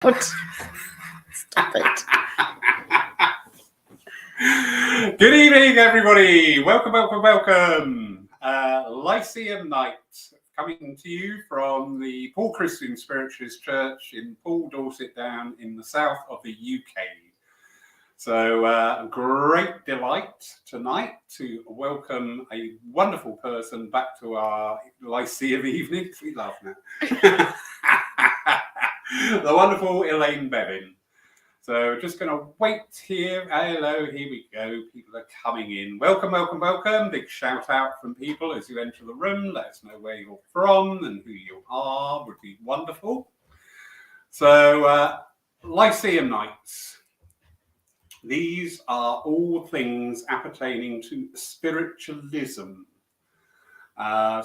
What? Stop it. Good evening, everybody. Welcome. Lyceum night coming to you from the Paul Christian Spiritualist Church in Poole, Dorset Down in the south of the UK. So great delight tonight to welcome a wonderful person back to our Lyceum evening. We laugh now. The wonderful Elaine Bevan. So just going to wait here. Hello, here we go. People are coming in. Welcome. Big shout out from people as you enter the room. Let us know where you're from and who you are. Would be wonderful. So Lyceum nights. These are all things appertaining to spiritualism.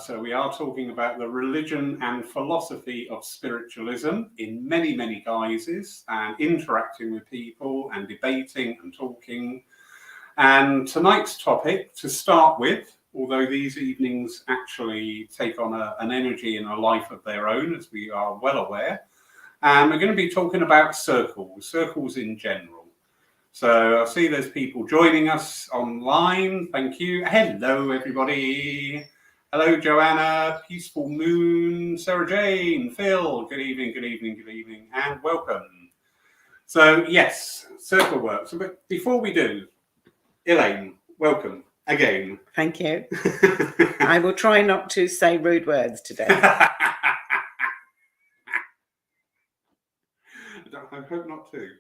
So we are talking about the religion and philosophy of spiritualism in many guises, and interacting with people and debating and talking. And tonight's topic, to start with, although these evenings actually take on an energy and a life of their own, as we are well aware, and we're going to be talking about circles in general. So I see there's people joining us online. Thank you. Hello, everybody. Hello, Joanna, Peaceful Moon, Sarah Jane, Phil, good evening, and welcome. So, yes, circle work. So, but before we do, Elaine, welcome again. Thank you. I will try not to say rude words today. I hope not to.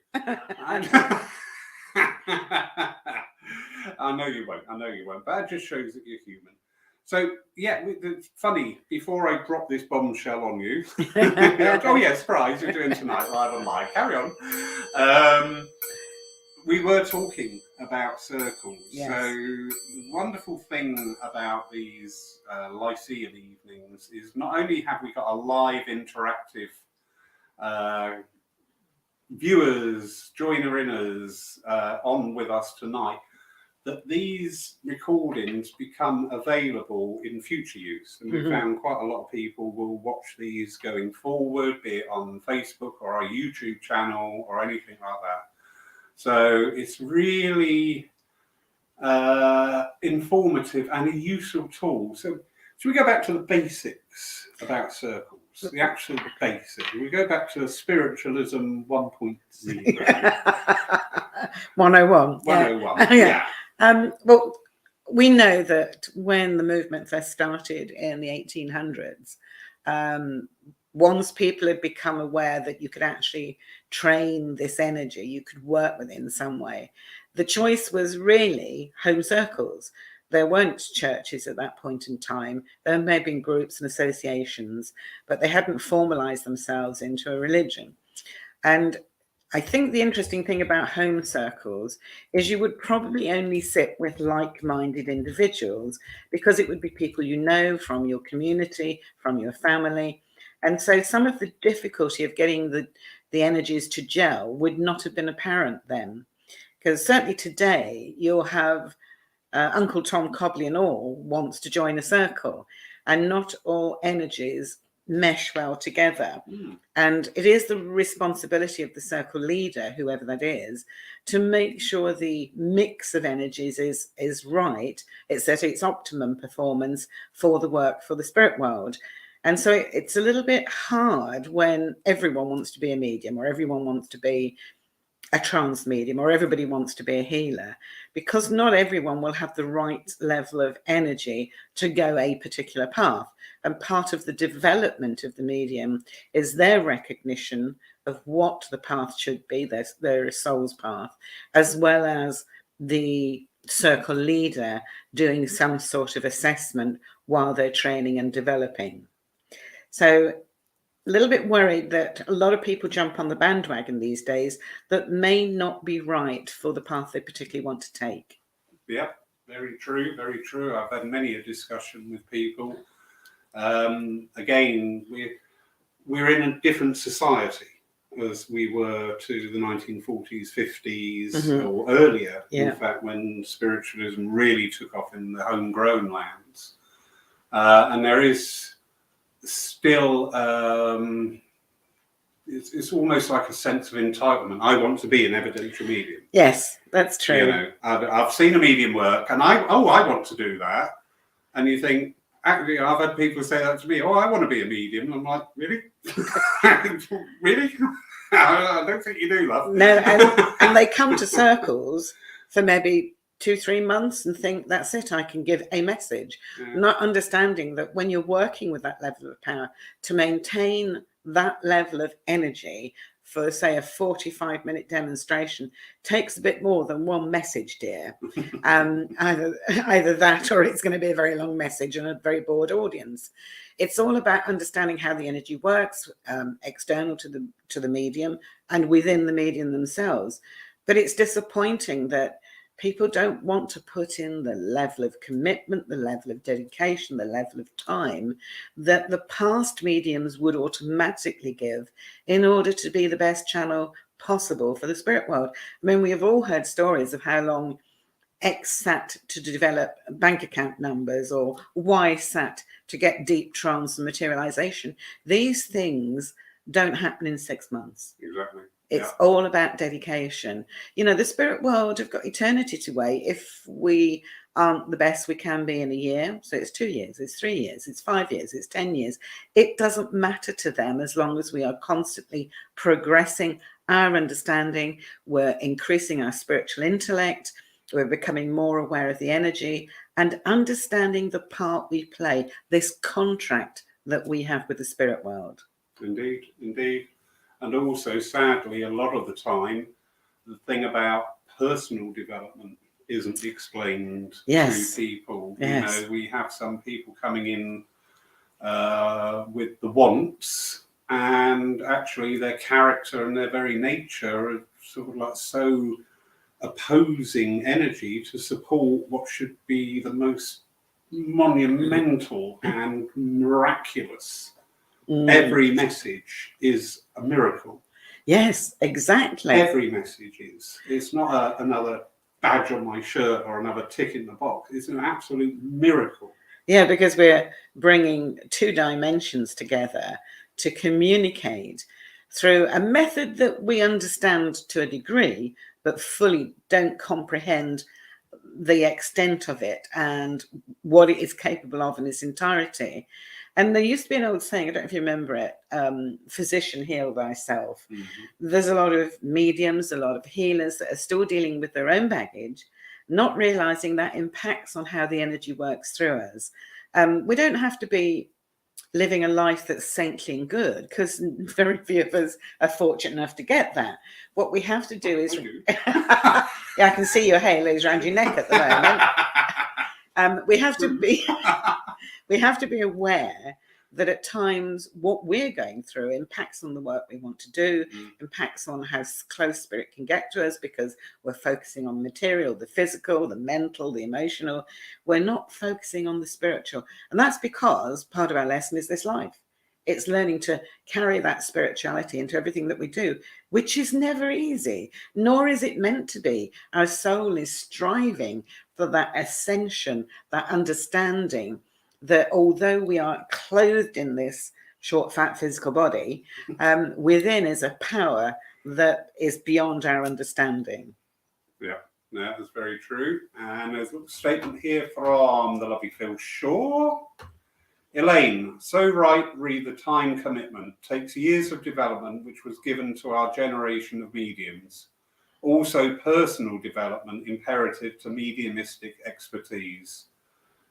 I know you won't, but that just shows that you're human. So, yeah, it's funny, before I drop this bombshell on you, oh yeah, surprise, you're doing tonight, live on live, carry on. We were talking about circles. Yes. So, the wonderful thing about these Lyceum evenings is not only have we got a live interactive viewers, joiner-inners on with us tonight, that these recordings become available in future use. And we found quite a lot of people will watch these going forward, be it on Facebook or our YouTube channel or anything like that. So it's really informative and a useful tool. So should we go back to the basics about circles? The actual basics. We go back to Spiritualism 1.0. 101. 101, yeah. Well, we know that when the movement first started in the 1800s, once people had become aware that you could actually train this energy, you could work with it in some way, the choice was really home circles. There weren't churches at that point in time. There may have been groups and associations, but they hadn't formalized themselves into a religion. And I think the interesting thing about home circles is you would probably only sit with like-minded individuals, because it would be people you know from your community, from your family. And so some of the difficulty of getting the energies to gel would not have been apparent then. Because certainly today you'll have Uncle Tom Cobley and all wants to join a circle, and not all energies mesh well together. And it is the responsibility of the circle leader, whoever that is, to make sure the mix of energies is right. It's at its optimum performance for the work for the spirit world. And so it's a little bit hard when everyone wants to be a medium, or everyone wants to be a trance medium, or everybody wants to be a healer, because not everyone will have the right level of energy to go a particular path. And part of the development of the medium is their recognition of what the path should be, their soul's path, as well as the circle leader doing some sort of assessment while they're training and developing. So a little bit worried that a lot of people jump on the bandwagon these days that may not be right for the path they particularly want to take. Yeah, very true. I've had many a discussion with people. Again, we're in a different society as we were to the 1940s, 50s, or earlier, in fact, when spiritualism really took off in the homegrown lands. And there is still it's almost like a sense of entitlement. I want to be an evidential medium. Yes, that's true. You know, I've seen a medium work, and I want to do that. And you think, actually, I've had people say that to me. Oh, I want to be a medium. I'm like, really, really? I don't think you do, love. No, and they come to circles for maybe 2-3 months and think that's it, I can give a message. Yeah. Not understanding that when you're working with that level of power, to maintain that level of energy for, say, a 45-minute demonstration takes a bit more than one message, dear. Either that, or it's going to be a very long message and a very bored audience. It's all about understanding how the energy works, external to the medium and within the medium themselves. But it's disappointing that people don't want to put in the level of commitment, the level of dedication, the level of time that the past mediums would automatically give in order to be the best channel possible for the spirit world. I mean, we have all heard stories of how long X sat to develop bank account numbers, or Y sat to get deep trance and materialization. These things don't happen in 6 months. Exactly. It's all about dedication. You know, the spirit world have got eternity to wait. If we aren't the best we can be in a year, so it's 2 years, it's 3 years, it's 5 years, it's 10 years. It doesn't matter to them as long as we are constantly progressing our understanding, we're increasing our spiritual intellect, we're becoming more aware of the energy and understanding the part we play, this contract that we have with the spirit world. Indeed, indeed. And also, sadly, a lot of the time, the thing about personal development isn't explained to people. Yes. You know, we have some people coming in with the wants, and actually their character and their very nature are sort of like so opposing energy to support what should be the most monumental and miraculous. Every message is a miracle. Yes, exactly. Every message is. It's not another badge on my shirt or another tick in the box. It's an absolute miracle. Yeah, because we're bringing 2 dimensions together to communicate through a method that we understand to a degree, but fully don't comprehend the extent of it and what it is capable of in its entirety. And there used to be an old saying, I don't know if you remember it, physician, heal thyself. Mm-hmm. There's a lot of mediums, a lot of healers that are still dealing with their own baggage, not realizing that impacts on how the energy works through us. We don't have to be living a life that's saintly and good, because very few of us are fortunate enough to get that. What we have to do is... Yeah, I can see your halos around your neck at the moment. We have to be aware that at times what we're going through impacts on the work we want to do, impacts on how close spirit can get to us, because we're focusing on material, the physical, the mental, the emotional. We're not focusing on the spiritual. And that's because part of our lesson is this life. It's learning to carry that spirituality into everything that we do, which is never easy, nor is it meant to be. Our soul is striving for that ascension, that understanding that although we are clothed in this short, fat physical body, within is a power that is beyond our understanding. Yeah, that is very true. And there's a statement here from the lovely Phil Shaw. Elaine, so right, read the time commitment. Takes years of development, which was given to our generation of mediums. Also personal development imperative to mediumistic expertise.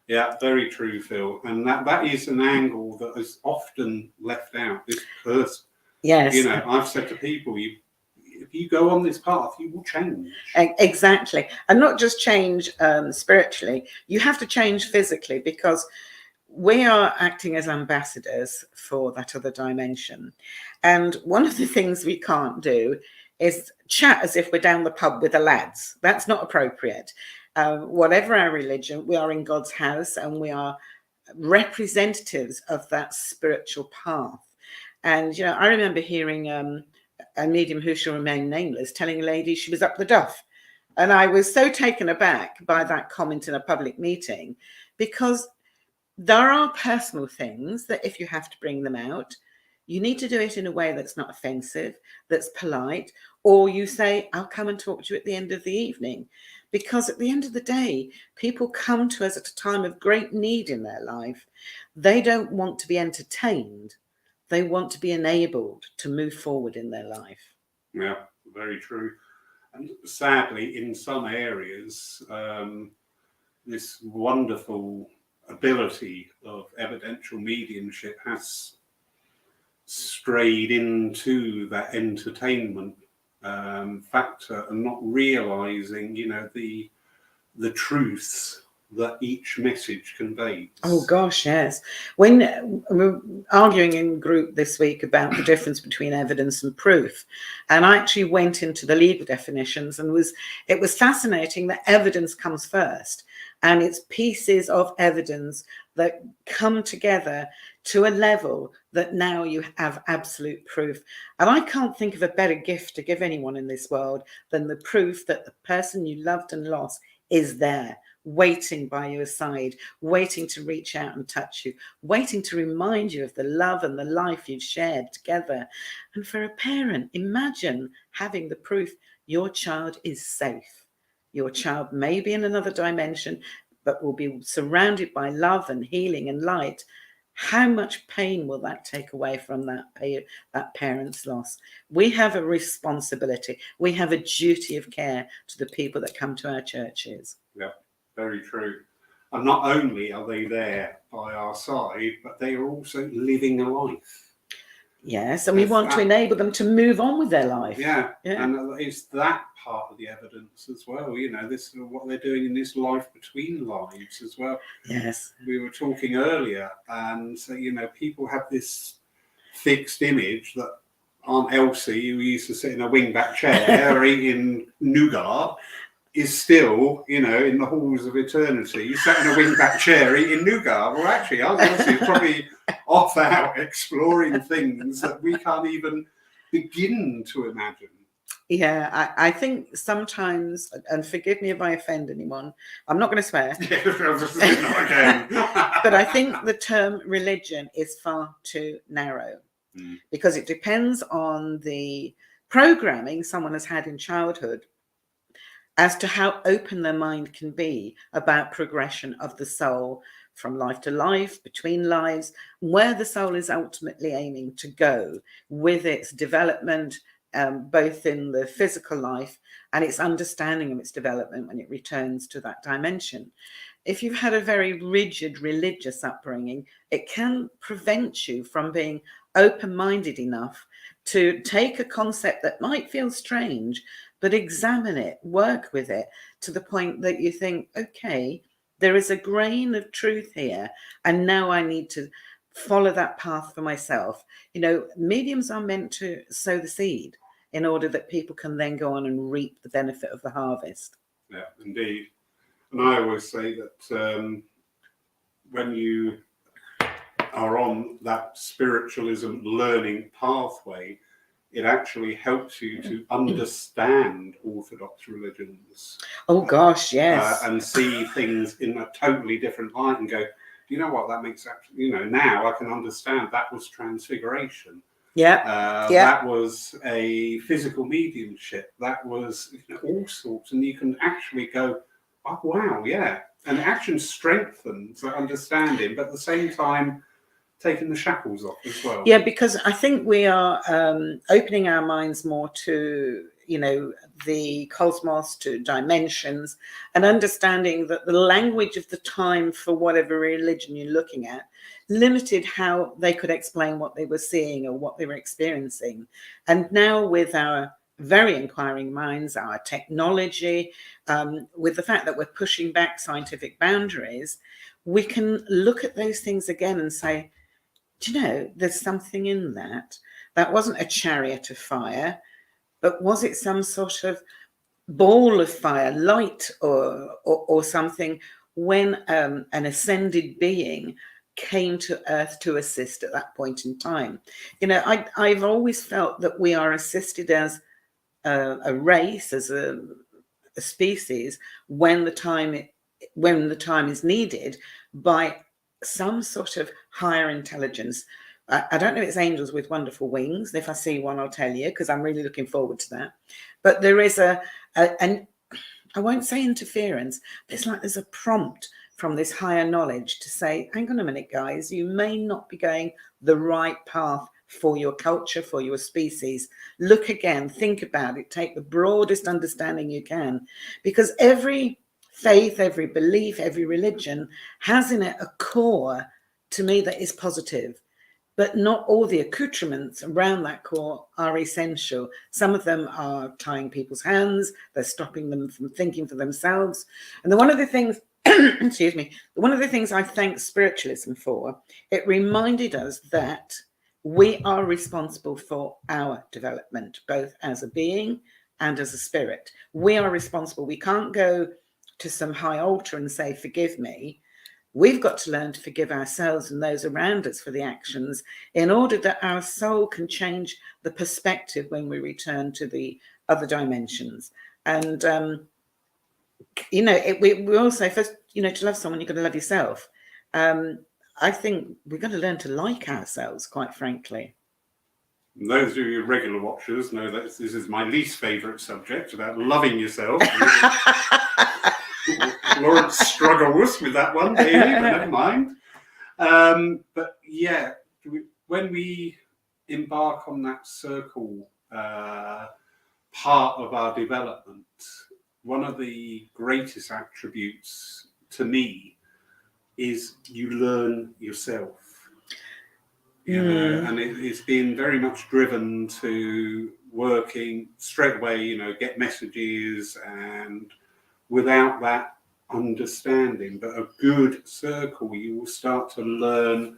Yeah, very true, Phil. And that is an angle that is often left out. This person, yes, you know, I've said to people, if you go on this path, you will change. Exactly. And not just change spiritually, you have to change physically, because we are acting as ambassadors for that other dimension. And one of the things we can't do is chat as if we're down the pub with the lads. That's not appropriate. Whatever our religion, we are in God's house and we are representatives of that spiritual path. And, you know, I remember hearing a medium who shall remain nameless telling a lady she was up the duff. And I was so taken aback by that comment in a public meeting, because there are personal things that if you have to bring them out, You need to do it in a way that's not offensive, that's polite, or you say, I'll come and talk to you at the end of the evening. Because at the end of the day, people come to us at a time of great need in their life. They don't want to be entertained. They want to be enabled to move forward in their life. Yeah, very true. And sadly, in some areas, this wonderful ability of evidential mediumship has strayed into that entertainment factor and not realizing, the truths that each message conveys. Oh gosh, yes. When we're arguing in group this week about the difference between evidence and proof, and I actually went into the legal definitions, and it was fascinating that evidence comes first, and it's pieces of evidence that come together to a level that now you have absolute proof. And I can't think of a better gift to give anyone in this world than the proof that the person you loved and lost is there, waiting by your side, waiting to reach out and touch you, waiting to remind you of the love and the life you've shared together. And for a parent, imagine having the proof your child is safe. Your child may be in another dimension, but will be surrounded by love and healing and light. How much pain will that take away from that parent's loss? We have a responsibility. We have a duty of care to the people that come to our churches. Yeah, very true. And not only are they there by our side, but they are also living a life. Yes, and we want to enable them to move on with their life. Yeah, and it's that part of the evidence as well. This is what they're doing in this life between lives as well. Yes. We were talking earlier, and so, people have this fixed image that Aunt Elsie, who used to sit in a wingback chair eating nougat, is still, in the halls of eternity, sat in a wingback chair eating nougat. Well, actually, Aunt Elsie is probably off out exploring things that we can't even begin to imagine. Yeah, I think sometimes, and forgive me if I offend anyone, I'm not going to swear. Not again. But I think the term religion is far too narrow because it depends on the programming someone has had in childhood as to how open their mind can be about progression of the soul from life to life, between lives, where the soul is ultimately aiming to go with its development, both in the physical life and its understanding of its development when it returns to that dimension. If you've had a very rigid religious upbringing, it can prevent you from being open-minded enough to take a concept that might feel strange, but examine it, work with it to the point that you think, okay, there is a grain of truth here, and now I need to follow that path for myself. Mediums are meant to sow the seed in order that people can then go on and reap the benefit of the harvest. Yeah, indeed. And I always say that when you are on that spiritualism learning pathway, it actually helps you to understand orthodox religions. Oh gosh, yes. And see things in a totally different light and go, you know what, that makes absolutely, now I can understand that was transfiguration. Yeah. That was a physical mediumship. That was all sorts. And you can actually go, oh, wow, yeah. And it actually strengthens that understanding, but at the same time, taking the shackles off as well. Yeah, because I think we are opening our minds more to, the cosmos, to dimensions, and understanding that the language of the time for whatever religion you're looking at limited how they could explain what they were seeing or what they were experiencing. And now with our very inquiring minds, our technology, with the fact that we're pushing back scientific boundaries, we can look at those things again and say, do you know, there's something in that. That wasn't a chariot of fire, but was it some sort of ball of fire, light or something, when an ascended being came to Earth to assist at that point in time? I've always felt that we are assisted as a race, as a species, when the time is needed by some sort of higher intelligence. I don't know if it's angels with wonderful wings. If I see one, I'll tell you, because I'm really looking forward to that. But there is and I won't say interference, but it's like there's a prompt from this higher knowledge to say, hang on a minute, guys, you may not be going the right path for your culture, for your species. Look again, think about it, take the broadest understanding you can, because every faith, every belief, every religion has in it a core, to me, that is positive. But not all the accoutrements around that core are essential. Some of them are tying people's hands, they're stopping them from thinking for themselves. And one of the things, excuse me, one of the things I thank spiritualism for, it reminded us that we are responsible for our development, both as a being and as a spirit. We are responsible. We can't go to some high altar and say, forgive me. We've got to learn to forgive ourselves and those around us for the actions in order that our soul can change the perspective when we return to the other dimensions. And, we also, first, to love someone, you've got to love yourself. I think we've got to learn to like ourselves, quite frankly. Those of you regular watchers know that this is my least favourite subject, about loving yourself. Lawrence struggles with that one daily, but never mind. But yeah, when we embark on that circle part of our development, one of the greatest attributes to me is you learn yourself. And it's been very much driven to working straight away, get messages, and without that understanding. But a good circle, you will start to learn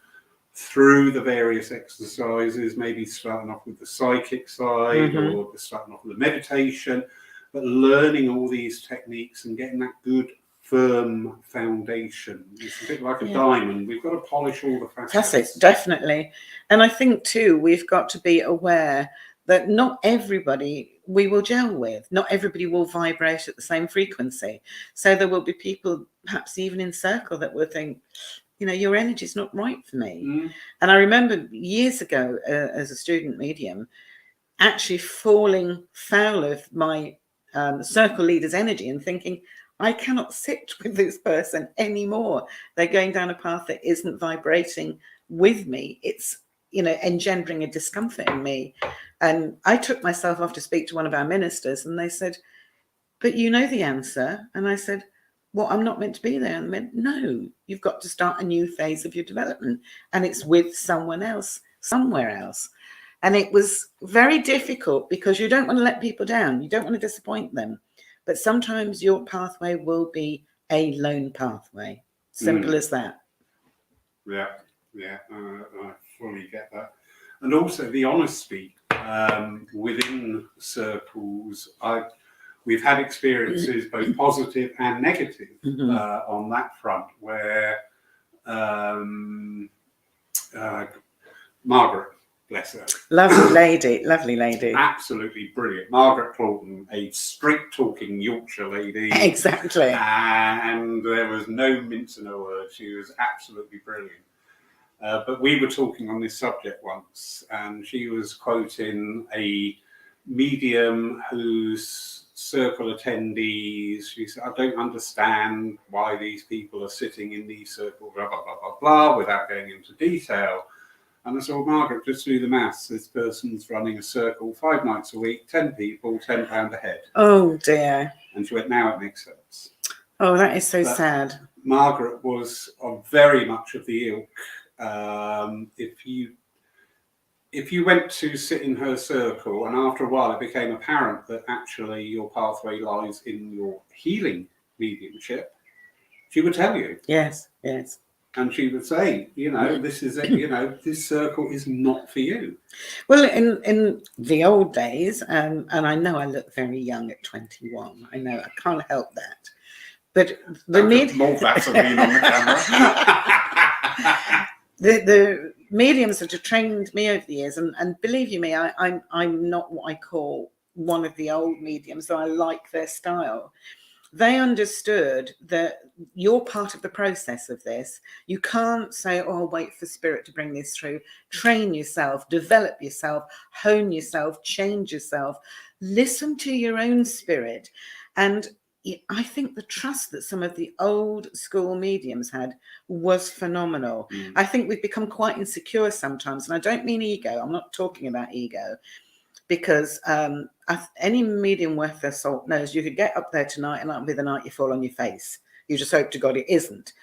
through the various exercises, maybe starting off with the psychic side or starting off with the meditation, but learning all these techniques and getting that good firm foundation. It's a bit like a diamond. We've got to polish all the facets. That's it, definitely. And I think too, we've got to be aware that not everybody we will gel with, not everybody will vibrate at the same frequency. So there will be people, perhaps even in circle, that will think, your energy is not right for me. And I remember years ago, as a student medium, actually falling foul of my circle leader's energy and thinking, I cannot sit with this person anymore. They're going down a path that isn't vibrating with me. It's, engendering a discomfort in me. And I took myself off to speak to one of our ministers, and they said, but you know the answer. And I said, well, I'm not meant to be there. And they went, no, you've got to start a new phase of your development. And it's with someone else, somewhere else. And it was very difficult because you don't want to let people down. You don't want to disappoint them. But sometimes your pathway will be a lone pathway. Simple as that. Yeah, I fully get that. And also the honesty within circles. We've had experiences, both positive and negative, on that front, where Margaret, bless her. Lovely lady. Absolutely brilliant. Margaret Clawton, a straight-talking Yorkshire lady. Exactly. And there was no mince in her words. She was absolutely brilliant. But we were talking on this subject once, and she was quoting a medium whose circle attendees, she said, I don't understand why these people are sitting in these circles, blah, blah, blah, blah, blah, without going into detail. And I said, well, Margaret, just do the maths. This person's running a circle 5 nights a week, 10 people, £10 a head. Oh, dear. And she went, now it makes sense. Oh, that is so sad. Margaret was very much of the ilk. If you went to sit in her circle, and after a while it became apparent that actually your pathway lies in your healing mediumship, she would tell you. Yes. And she would say, this is it, this circle is not for you. Well, in the old days, and I know I look very young at 21. I know, I can't help that. But the more Vaseline on the camera. The mediums that have trained me over the years, and believe you me, I'm not what I call one of the old mediums, though I like their style. they understood that you're part of the process of this. You can't say, oh, I'll wait for spirit to bring this through. Train yourself, develop yourself, hone yourself, change yourself, listen to your own spirit. And I think the trust that some of the old school mediums had was phenomenal. I think we've become quite insecure sometimes, and I don't mean ego. I'm not talking about ego, because any medium worth their salt knows you could get up there tonight and that'll be the night you fall on your face. You just hope to God it isn't.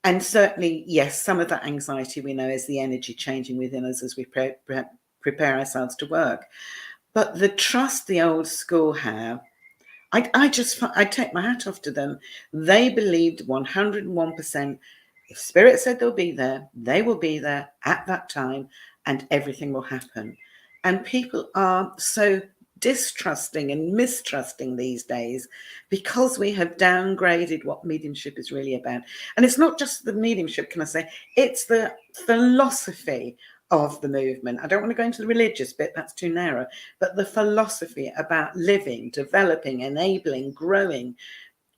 And certainly, yes, some of that anxiety we know is the energy changing within us as we prepare ourselves to work. But the trust the old school have, I take my hat off to them. They believed 101%. If spirit said they'll be there, they will be there at that time, and everything will happen. And people are so distrusting and mistrusting these days because we have downgraded what mediumship is really about. And it's not just the mediumship, can I say, it's the philosophy of the movement. I don't want to go into the religious bit, that's too narrow, but the philosophy about living, developing, enabling, growing.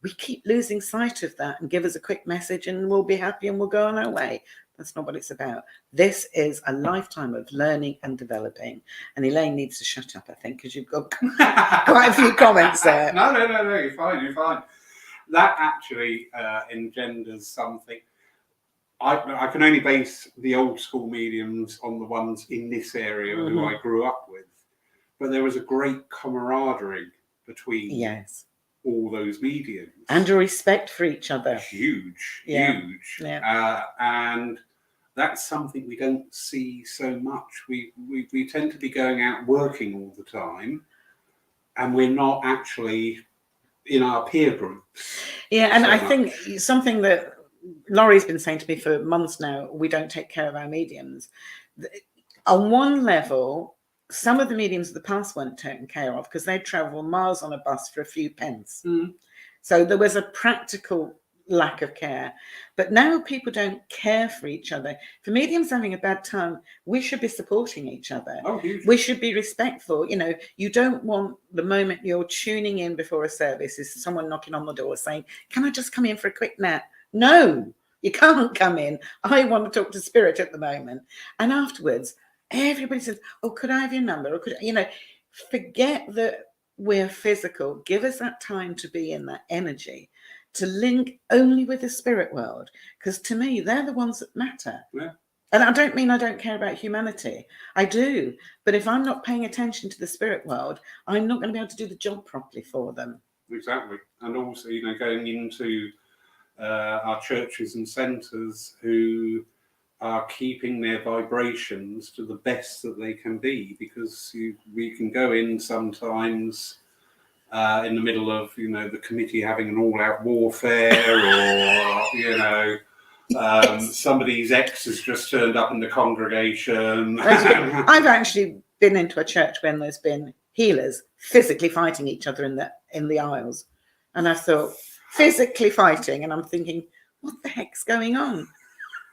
We keep losing sight of that, and give us a quick message and we'll be happy and we'll go on our way. That's not what it's about. This is a lifetime of learning and developing. And Elaine needs to shut up, I think, because you've got quite a few comments there. No, you're fine. That actually engenders something. I can only base the old school mediums on the ones in this area who I grew up with. But there was a great camaraderie between all those mediums. And a respect for each other. Huge. Yeah. And that's something we don't see so much. We tend to be going out working all the time, and we're not actually in our peer groups. Yeah, and I think something that Laurie's been saying to me for months now, we don't take care of our mediums. On one level, some of the mediums of the past weren't taken care of because they'd travel miles on a bus for a few pence. So there was a practical lack of care. But now people don't care for each other. For mediums having a bad time, we should be supporting each other. We should be respectful. You know, you don't want the moment you're tuning in before a service is someone knocking on the door saying, can I just come in for a quick nap? No, you can't come in. I want to talk to spirit at the moment. And afterwards, everybody says, oh, could I have your number? Or could, you know, forget that we're physical. Give us that time to be in that energy, to link only with the spirit world. Because to me, they're the ones that matter. Yeah. And I don't mean I don't care about humanity. I do. But if I'm not paying attention to the spirit world, I'm not going to be able to do the job properly for them. Exactly. And also, you know, going into our churches and centres who are keeping their vibrations to the best that they can be, because we can go in sometimes in the middle of, you know, the committee having an all-out warfare, or, you know, somebody's ex has just turned up in the congregation. I've actually been into a church when there's been healers physically fighting each other in the aisles, and I thought, physically fighting, and I'm thinking, what the heck's going on?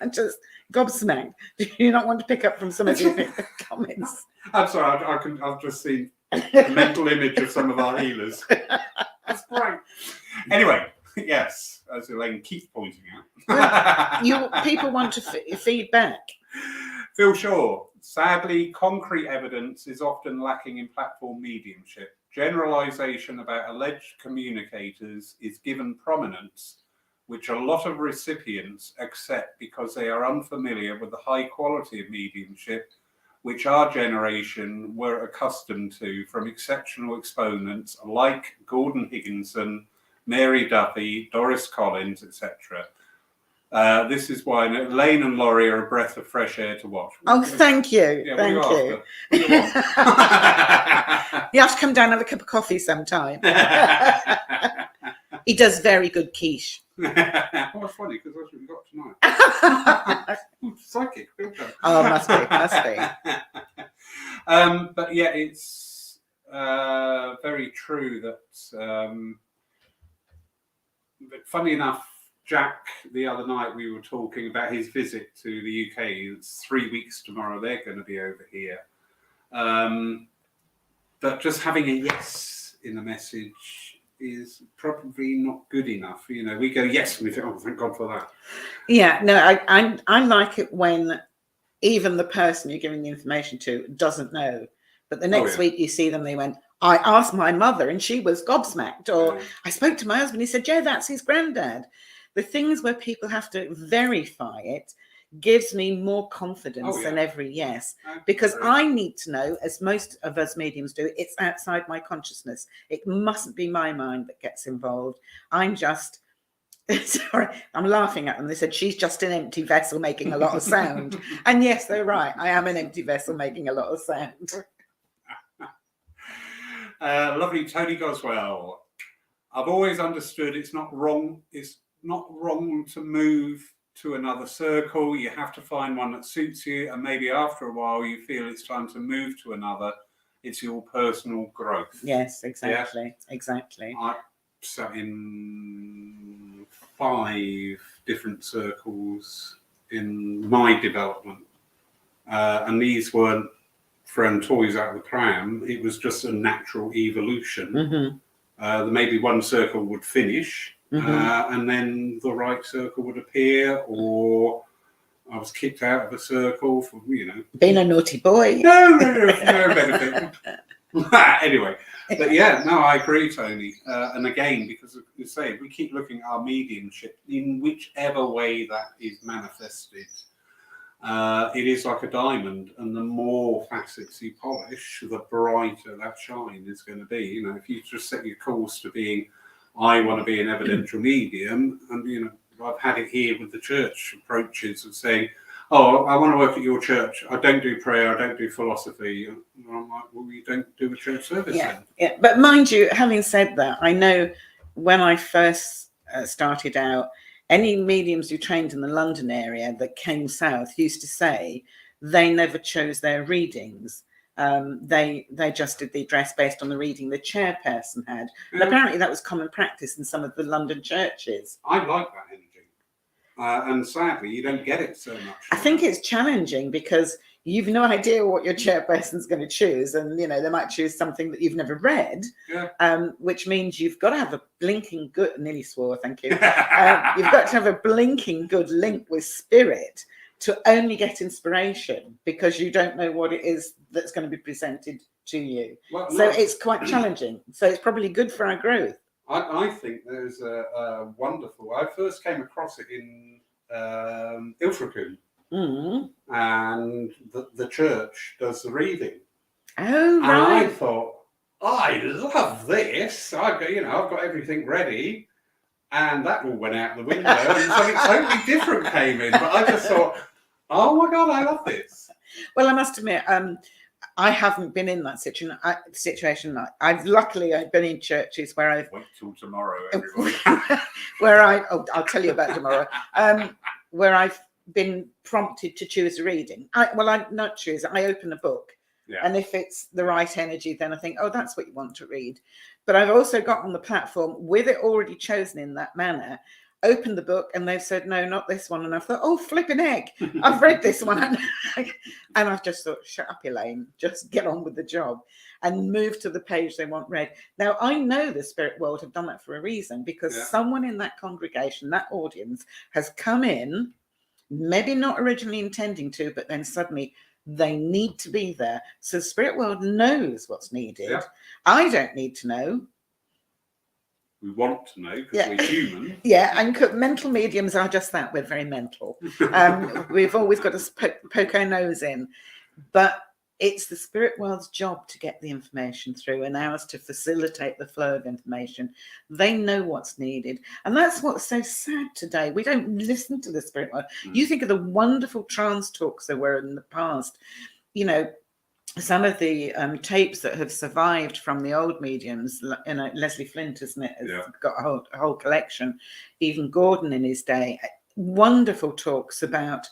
I'm just gobsmacked. Do you not want to pick up from some of your comments? I'm sorry, I've just seen a mental image of some of our healers. That's great. Anyway, yes, as Elaine keeps pointing out. People want to feed back. Phil Shaw, sadly, concrete evidence is often lacking in platform mediumship. Generalization about alleged communicators is given prominence, which a lot of recipients accept because they are unfamiliar with the high quality of mediumship, which our generation were accustomed to from exceptional exponents like Gordon Higginson, Mary Duffy, Doris Collins, etc. This is why Elaine and Laurie are a breath of fresh air to watch. Oh, thank you. Yeah, thank you. What do you want? You have to come down and have a cup of coffee sometime. He does very good quiche. Well, that's funny because that's what we got tonight. Psychic. Oh, must be. But yeah, it's very true that. But funny enough, Jack, the other night we were talking about his visit to the UK. It's 3 weeks tomorrow. They're going to be over here. But just having a yes in the message is probably not good enough. You know, we go, yes, and we think, oh, thank God for that. Yeah, no, I like it when even the person you're giving the information to doesn't know. But the next week you see them, they went, I asked my mother and she was gobsmacked. Or I spoke to my husband, he said, Joe, that's his granddad. The things where people have to verify it gives me more confidence than every yes. Because I need to know, as most of us mediums do, it's outside my consciousness. It mustn't be my mind that gets involved. I'm just... Sorry, I'm laughing at them. They said, she's just an empty vessel making a lot of sound. And yes, they're right. I am an empty vessel making a lot of sound. Lovely Tony Goswell. I've always understood it's not wrong. It's not wrong to move to another circle. You have to find one that suits you. And maybe after a while, you feel it's time to move to another. It's your personal growth. Yes, exactly. Yeah? Exactly. I sat in 5 different circles in my development, and these weren't throwing toys out of the pram. It was just a natural evolution. Maybe one circle would finish, and then the right circle would appear, or I was kicked out of a circle for, you know, being a naughty boy. No benefit. Anyway, but yeah, no, I agree, Tony. And again, because you say, we keep looking at our mediumship in whichever way that is manifested. It is like a diamond, and the more facets you polish, the brighter that shine is going to be. You know, if you just set your course to being, I want to be an evidential medium, and you know, I've had it here with the church approaches of saying, oh, I want to work at your church. I don't do prayer. I don't do philosophy. And I'm like, well, you don't do a church service then. Yeah, but mind you, having said that, I know when I first started out, any mediums who trained in the London area that came south used to say they never chose their readings. They just did the address based on the reading the chairperson had. And apparently that was common practice in some of the London churches. I like that energy. And sadly, you don't get it so much. I think it's challenging because you've no idea what your chairperson's going to choose. And, you know, they might choose something that you've never read, which means you've got to have a blinking good, nearly swore, thank you. You've got to have a blinking good link with spirit to only get inspiration, because you don't know what it is that's going to be presented to you. Well, so it's quite challenging. So it's probably good for our growth. I think there's a wonderful... I first came across it in Ilfracombe, and the church does the reading. Oh, right. And I thought, I love this. I've got everything ready, and that all went out the window, and something totally different came in. But I just thought, oh my God, I love this. Well, I must admit, I haven't been in that situation. I've been in churches where I've... Wait till tomorrow, everybody. I'll tell you about tomorrow. Where I've been prompted to choose a reading. I not choose it. I open a book. Yeah. And if it's the right energy, then I think, oh, that's what you want to read. But I've also got on the platform with it already chosen in that manner, opened the book, and they've said, no, not this one. And I thought, oh, flipping heck, I've read this one. And I've just thought, shut up, Elaine, just get on with the job and move to the page they want read. Now, I know the spirit world have done that for a reason, because someone in that congregation, that audience, has come in, maybe not originally intending to, but then suddenly they need to be there. So the spirit world knows what's needed. Yeah. I don't need to know. We want to know because we're human. Yeah, and mental mediums are just that. We're very mental. We've always got to poke our nose in. But it's the spirit world's job to get the information through, and ours to facilitate the flow of information. They know what's needed. And that's what's so sad today. We don't listen to the spirit world. You think of the wonderful trance talks there were in the past. You know, some of the tapes that have survived from the old mediums, you know, Leslie Flint, isn't it? Has got a whole collection. Even Gordon in his day, wonderful talks about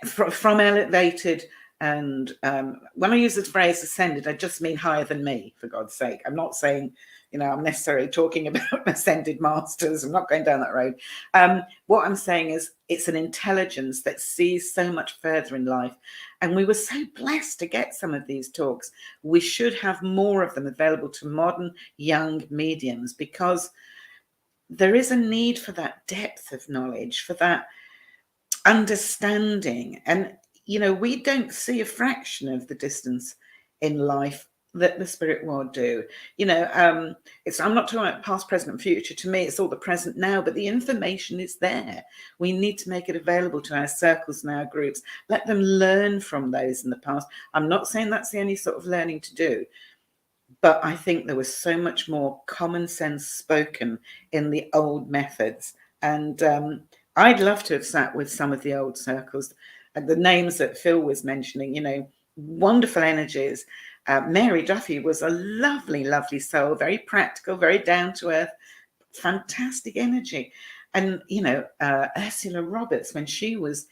from elevated And when I use the phrase ascended, I just mean higher than me, for God's sake. I'm not saying, I'm necessarily talking about ascended masters. I'm not going down that road. What I'm saying is it's an intelligence that sees so much further in life. And we were so blessed to get some of these talks. We should have more of them available to modern young mediums, because there is a need for that depth of knowledge, for that understanding. And we don't see a fraction of the distance in life that the spirit world do. I'm not talking about past, present, and future. To me, it's all the present now, but the information is there. We need to make it available to our circles and our groups. Let them learn from those in the past. I'm not saying that's the only sort of learning to do, but I think there was so much more common sense spoken in the old methods. And I'd love to have sat with some of the old circles, and the names that Phil was mentioning, wonderful energies. Mary Duffy was a lovely, lovely soul, very practical, very down to earth, fantastic energy. And, Ursula Roberts, when she was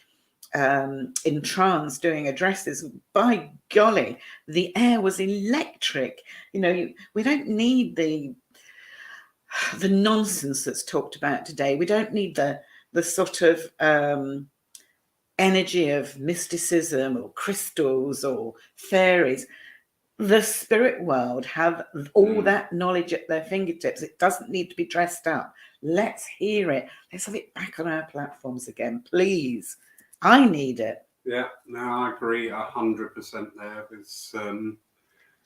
in trance doing addresses, by golly, the air was electric. We don't need the nonsense that's talked about today. We don't need the sort of energy of mysticism or crystals or fairies. The spirit world have all that knowledge at their fingertips. It doesn't need to be dressed up. Let's hear it. Let's have it back on our platforms again, please. I need it. Yeah, no, I agree 100% there.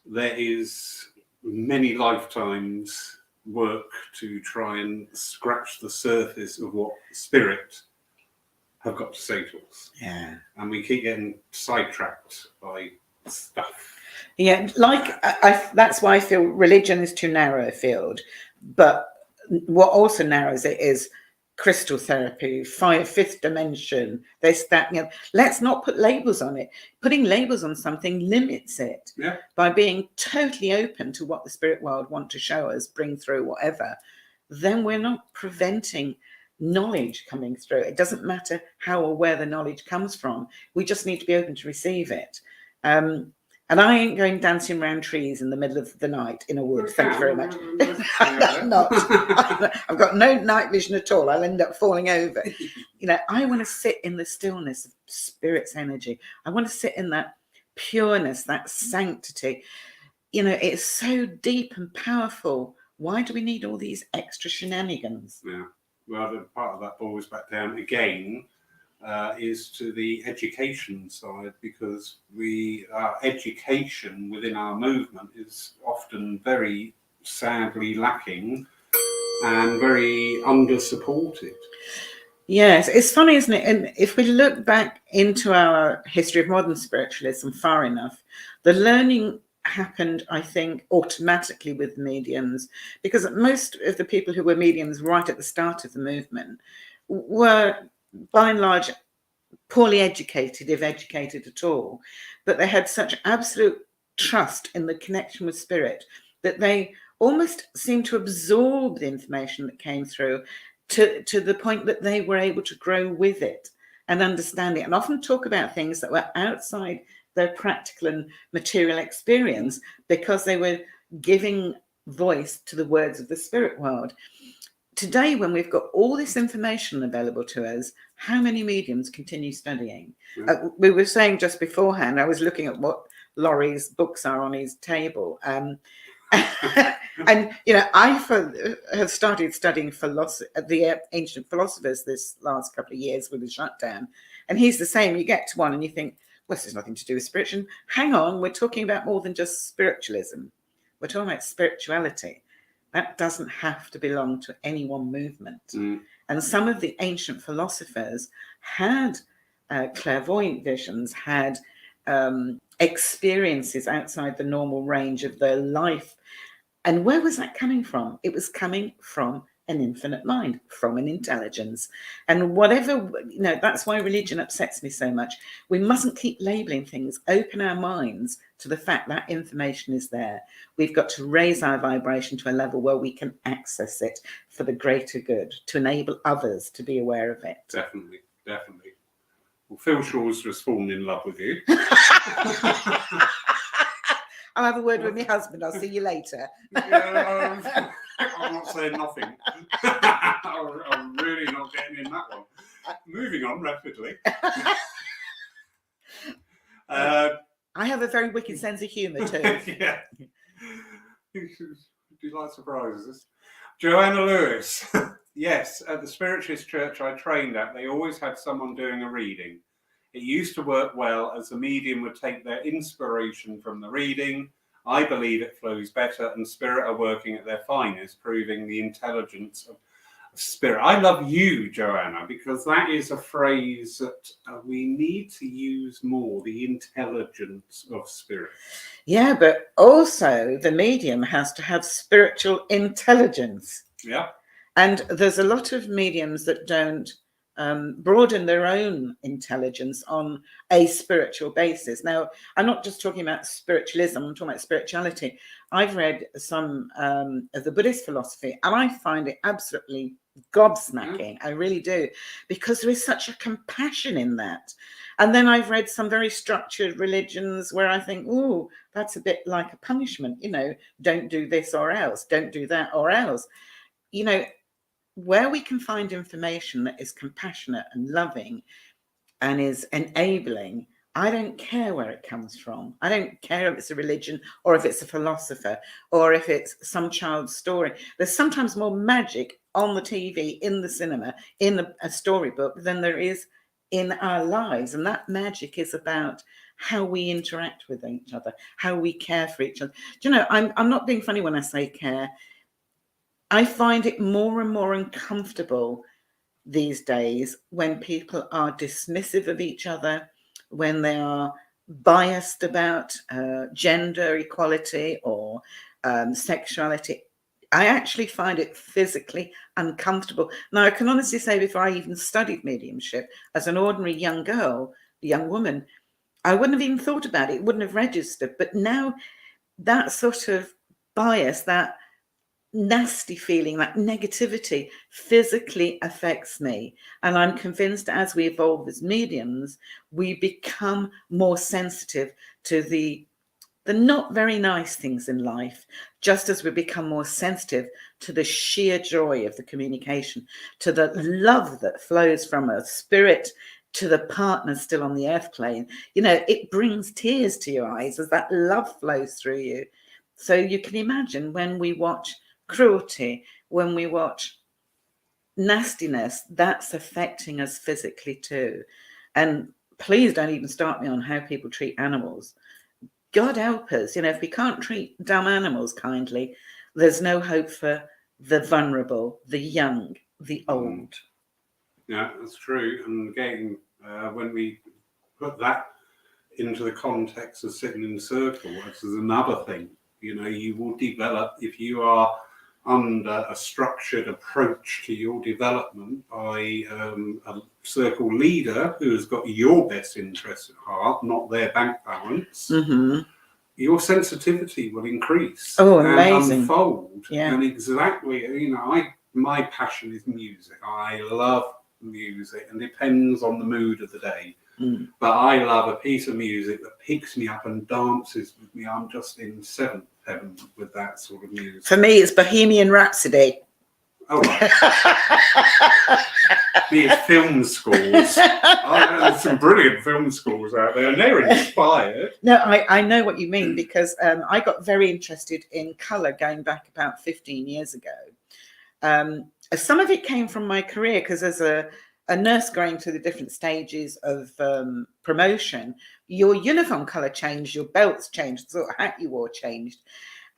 There is many lifetimes work to try and scratch the surface of what spirit have got to say to us. Yeah. And we keep getting sidetracked by stuff. Yeah, that's why I feel religion is too narrow a field. But what also narrows it is crystal therapy, fifth dimension, this, that, let's not put labels on it. Putting labels on something limits it. Yeah. By being totally open to what the spirit world want to show us, bring through, whatever, then we're not preventing knowledge coming through. It doesn't matter how or where the knowledge comes from. We just need to be open to receive it. And I ain't going dancing around trees in the middle of the night in a wood. Thank you very much. I'm not. I've got no night vision at all. I'll end up falling over. I want to sit in the stillness of spirit's energy. I want to sit in that pureness, that sanctity. It's so deep and powerful. Why do we need all these extra shenanigans? Yeah. Well, the part of that boils back down again is to the education side, because our education within our movement is often very sadly lacking and very under-supported. Yes, it's funny, isn't it? And if we look back into our history of modern spiritualism far enough, the learning happened, I think, automatically with mediums, because most of the people who were mediums right at the start of the movement were, by and large, poorly educated, if educated at all, but they had such absolute trust in the connection with spirit that they almost seemed to absorb the information that came through to the point that they were able to grow with it and understand it, and often talk about things that were outside their practical and material experience, because they were giving voice to the words of the spirit world. Today, when we've got all this information available to us, how many mediums continue studying? We were saying just beforehand, I was looking at what Laurie's books are on his table. And, I have started studying the ancient philosophers this last couple of years with the shutdown. And he's the same. You get to one and you think, well, this has nothing to do with spiritualism. Hang on, we're talking about more than just spiritualism. We're talking about spirituality. That doesn't have to belong to any one movement. And some of the ancient philosophers had clairvoyant visions, had experiences outside the normal range of their life. And where was that coming from? It was coming from an infinite mind, from an intelligence. And whatever, that's why religion upsets me so much. We mustn't keep labeling things. Open our minds to the fact that information is there. We've got to raise our vibration to a level where we can access it for the greater good, to enable others to be aware of it. Definitely. Well, Phil Shaw's just fallen in love with you. I'll have a word with my husband. I'll see you later. Yeah, I'm not saying nothing. I'm really not getting in that one. Moving on rapidly. I have a very wicked sense of humour too. Yeah. Do you like surprises? Joanna Lewis. Yes, at the Spiritualist church I trained at, they always had someone doing a reading. It used to work well as the medium would take their inspiration from the reading. I believe it flows better and spirit are working at their finest, proving the intelligence of spirit. I love you, Joanna, because that is a phrase that we need to use more, the intelligence of spirit. Yeah, but also the medium has to have spiritual intelligence. Yeah. And there's a lot of mediums that don't broaden their own intelligence on a spiritual basis. Now, I'm not just talking about spiritualism, I'm talking about spirituality. I've read some of the Buddhist philosophy, and I find it absolutely gobsmacking. I really do, because there is such a compassion in that. And then I've read some very structured religions where I think, oh, that's a bit like a punishment, don't do this or else, don't do that or else. Where we can find information that is compassionate and loving and is enabling, I don't care where it comes from. I don't care if it's a religion or if it's a philosopher or if it's some child's story. There's sometimes more magic on the TV, in the cinema, in a storybook than there is in our lives. And that magic is about how we interact with each other, how we care for each other. Do you know, I'm not being funny when I say care. I find it more and more uncomfortable these days when people are dismissive of each other, when they are biased about gender equality or sexuality. I actually find it physically uncomfortable. Now, I can honestly say, before I even studied mediumship, as an ordinary young girl, young woman, I wouldn't have even thought about it, wouldn't have registered. But now that sort of bias, that nasty feeling, that negativity physically affects me. And I'm convinced as we evolve as mediums, we become more sensitive to the not very nice things in life, just as we become more sensitive to the sheer joy of the communication, to the love that flows from a spirit to the partner still on the earth plane. It brings tears to your eyes as that love flows through you. So you can imagine when we watch cruelty, when we watch nastiness, that's affecting us physically too. And please don't even start me on how people treat animals. God help us, if we can't treat dumb animals kindly, there's no hope for the vulnerable, the young, the old. Yeah, that's true. And again, when we put that into the context of sitting in a circle, this is another thing. You will develop, if you are under a structured approach to your development by a circle leader who has got your best interests at heart, not their bank balance, your sensitivity will increase and unfold. Yeah. And exactly, my passion is music. I love music, and depends on the mood of the day. But I love a piece of music that picks me up and dances with me. I'm just in seventh heaven with that sort of music. For me, it's Bohemian Rhapsody. Oh, right. It's film scores. There's some brilliant film scores out there, and they're inspired. No, I know what you mean, because I got very interested in colour going back about 15 years ago. Some of it came from my career, because as a nurse going through the different stages of promotion, your uniform colour changed, your belts changed, the sort of hat you wore changed.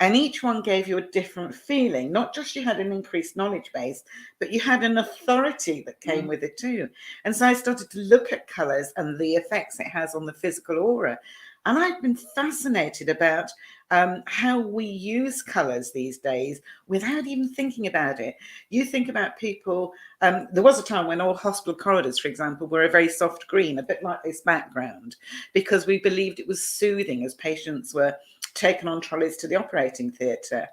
And each one gave you a different feeling. Not just you had an increased knowledge base, but you had an authority that came with it too. And so I started to look at colours and the effects it has on the physical aura. And I've been fascinated about how we use colours these days without even thinking about it. You think about people, there was a time when all hospital corridors, for example, were a very soft green, a bit like this background, because we believed it was soothing as patients were taken on trolleys to the operating theatre.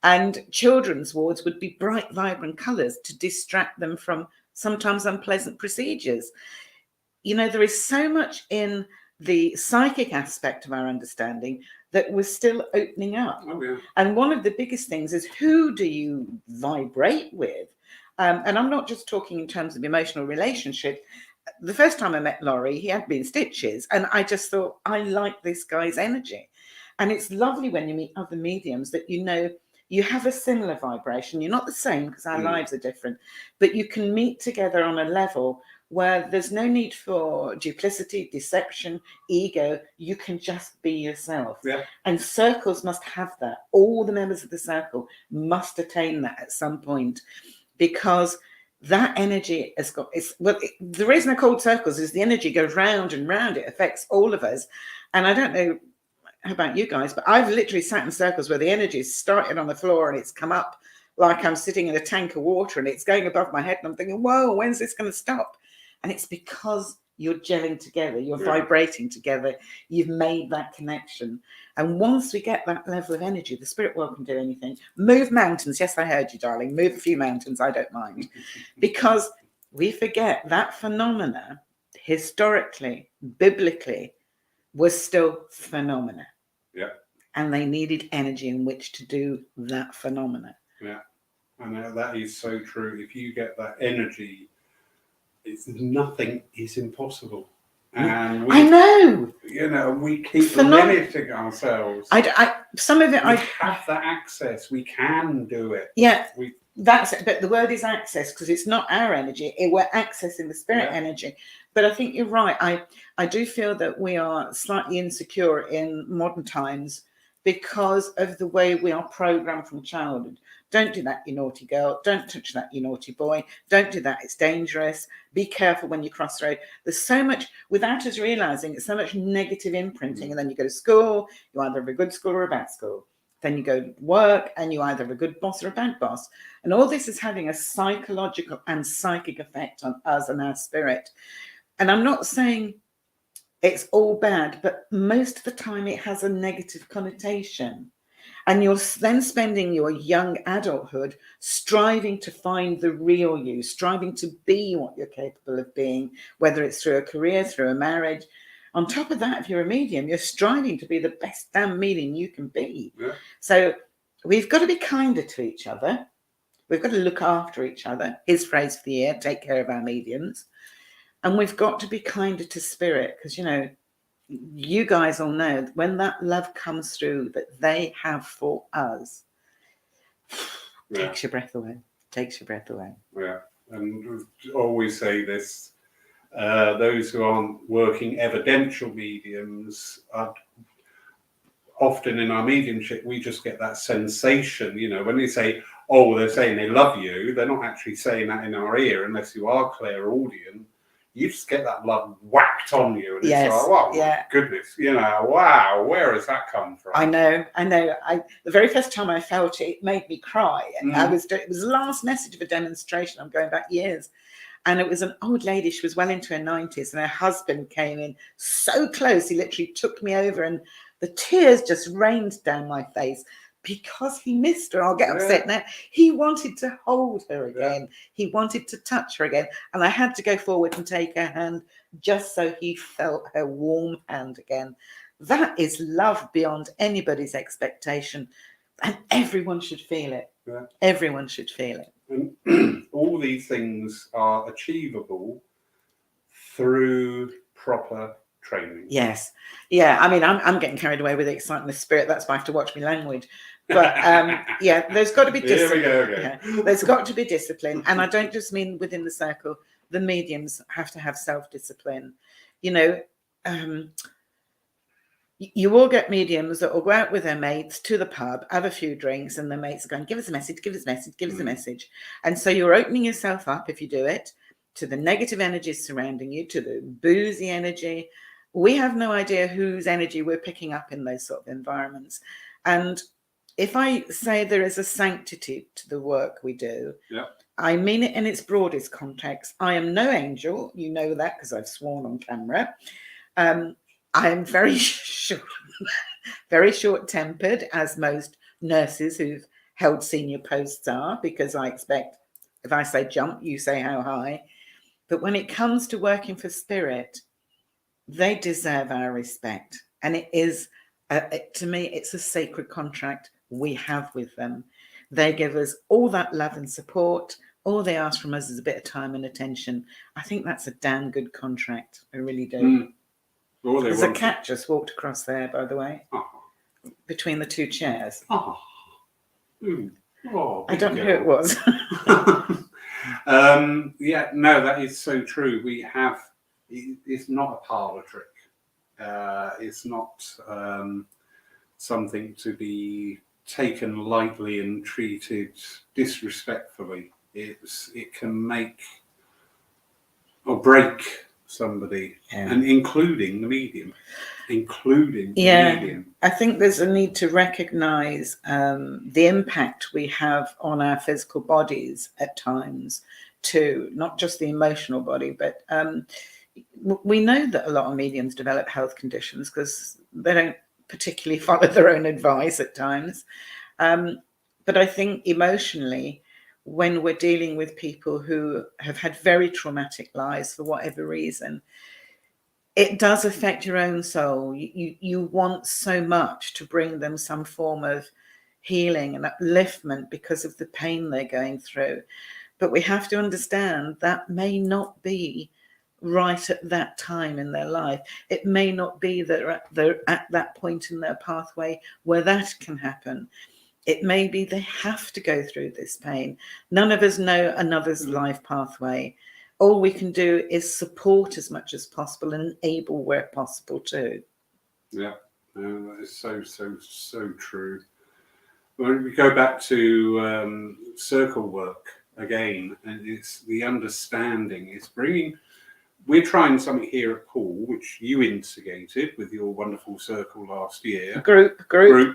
And children's wards would be bright, vibrant colours to distract them from sometimes unpleasant procedures. there is so much in the psychic aspect of our understanding that we're still opening up. Oh, yeah. And one of the biggest things is, who do you vibrate with? And I'm not just talking in terms of emotional relationship. The first time I met Laurie, he had been stitches, and I just thought, I like this guy's energy. And it's lovely when you meet other mediums that you have a similar vibration. You're not the same because our lives are different, but you can meet together on a level where there's no need for duplicity, deception, ego. You can just be yourself. Yeah. And circles must have that. All the members of the circle must attain that at some point, because that energy has got, the reason they're called circles is the energy goes round and round. It affects all of us. And I don't know how about you guys, but I've literally sat in circles where the energy started on the floor and it's come up like I'm sitting in a tank of water and it's going above my head and I'm thinking, whoa, when's this going to stop? And it's because you're gelling together, you're vibrating together, you've made that connection. And once we get that level of energy, the spirit world can do anything. Move mountains. Yes, I heard you, darling. Move a few mountains. I don't mind. Because we forget that phenomena, historically, biblically, was still phenomena. Yeah. And they needed energy in which to do that phenomena. Yeah. And that is so true. If you get that energy, nothing is impossible. And I know. We keep limiting ourselves. Some of it, we have that access. We can do it. Yeah. That's it. But the word is access, because it's not our energy. We're accessing the spirit energy. But I think you're right. I do feel that we are slightly insecure in modern times because of the way we are programmed from childhood. Don't do that, you naughty girl. Don't touch that, you naughty boy. Don't do that. It's dangerous. Be careful when you cross the road. There's so much, without us realizing, it's so much negative imprinting. And then you go to school, you either have a good school or a bad school. Then you go to work and you either have a good boss or a bad boss. And all this is having a psychological and psychic effect on us and our spirit. And I'm not saying it's all bad, but most of the time it has a negative connotation. And you're then spending your young adulthood striving to find the real you, striving to be what you're capable of being, whether it's through a career, through a marriage. On top of that, if you're a medium, you're striving to be the best damn medium you can be. Yeah. So we've got to be kinder to each other. We've got to look after each other. His phrase for the year, take care of our mediums. And we've got to be kinder to spirit, because, you guys all know when that love comes through that they have for us, takes your breath away. Takes your breath away. Yeah. And always say this, those who aren't working evidential mediums, often in our mediumship, we just get that sensation, when they say, oh, they're saying they love you, they're not actually saying that in our ear unless you are clairaudient. You just get that love whacked on you, and it's like, oh my goodness, wow, where has that come from? I know. The very first time I felt it made me cry. And it was the last message of a demonstration. I'm going back years, and it was an old lady. She was well into her 90s, and her husband came in so close. He literally took me over, and the tears just rained down my face. Because he missed her. I'll get upset now. He wanted to hold her again. He wanted to touch her again. And I had to go forward and take her hand just so he felt her warm hand again. That is love beyond anybody's expectation. And everyone should feel it. Yeah. Everyone should feel it. And all these things are achievable through proper training. Yes. Yeah. I mean, I'm getting carried away with the excitement of spirit. That's why I have to watch my language. But there's got to be discipline. There we go. Yeah, there's got to be discipline. And I don't just mean within the circle. The mediums have to have self-discipline. You all get mediums that will go out with their mates to the pub, have a few drinks, and their mates are going, give us a message, give us a message, give us a message. And so you're opening yourself up, if you do it, to the negative energies surrounding you, to the boozy energy. We have no idea whose energy we're picking up in those sort of environments. And if I say there is a sanctity to the work we do, I mean it in its broadest context. I am no angel. You know that because I've sworn on camera. I am very short-tempered, as most nurses who've held senior posts are, because I expect if I say jump, you say how high. But when it comes to working for spirit, they deserve our respect. And it is, to me, it's a sacred contract we have with them. They give us all that love and support. All they ask from us is a bit of time and attention. I think that's a damn good contract. I really do. There's a cat just walked across there, by the way, between the two chairs. I don't know who it was. Yeah, no, that is so true. We have, it's not a parlour trick. It's not something to be taken lightly and treated disrespectfully. It can make or break somebody, and including the medium. I think there's a need to recognise the impact we have on our physical bodies at times too, not just the emotional body, but we know that a lot of mediums develop health conditions because they don't particularly follow their own advice at times. But I think emotionally, when we're dealing with people who have had very traumatic lives for whatever reason, it does affect your own soul. You want so much to bring them some form of healing and upliftment because of the pain they're going through. But we have to understand that may not be right at that time in their life. It may not be that they're at that point in their pathway where that can happen. It may be they have to go through this pain. None of us know another's life pathway. All we can do is support as much as possible and enable where possible too. Yeah, no, that is so true. When we go back to circle work again, and it's the understanding, it's bringing. We're trying something here at Poole, which you instigated with your wonderful circle last year. Group. Sorry,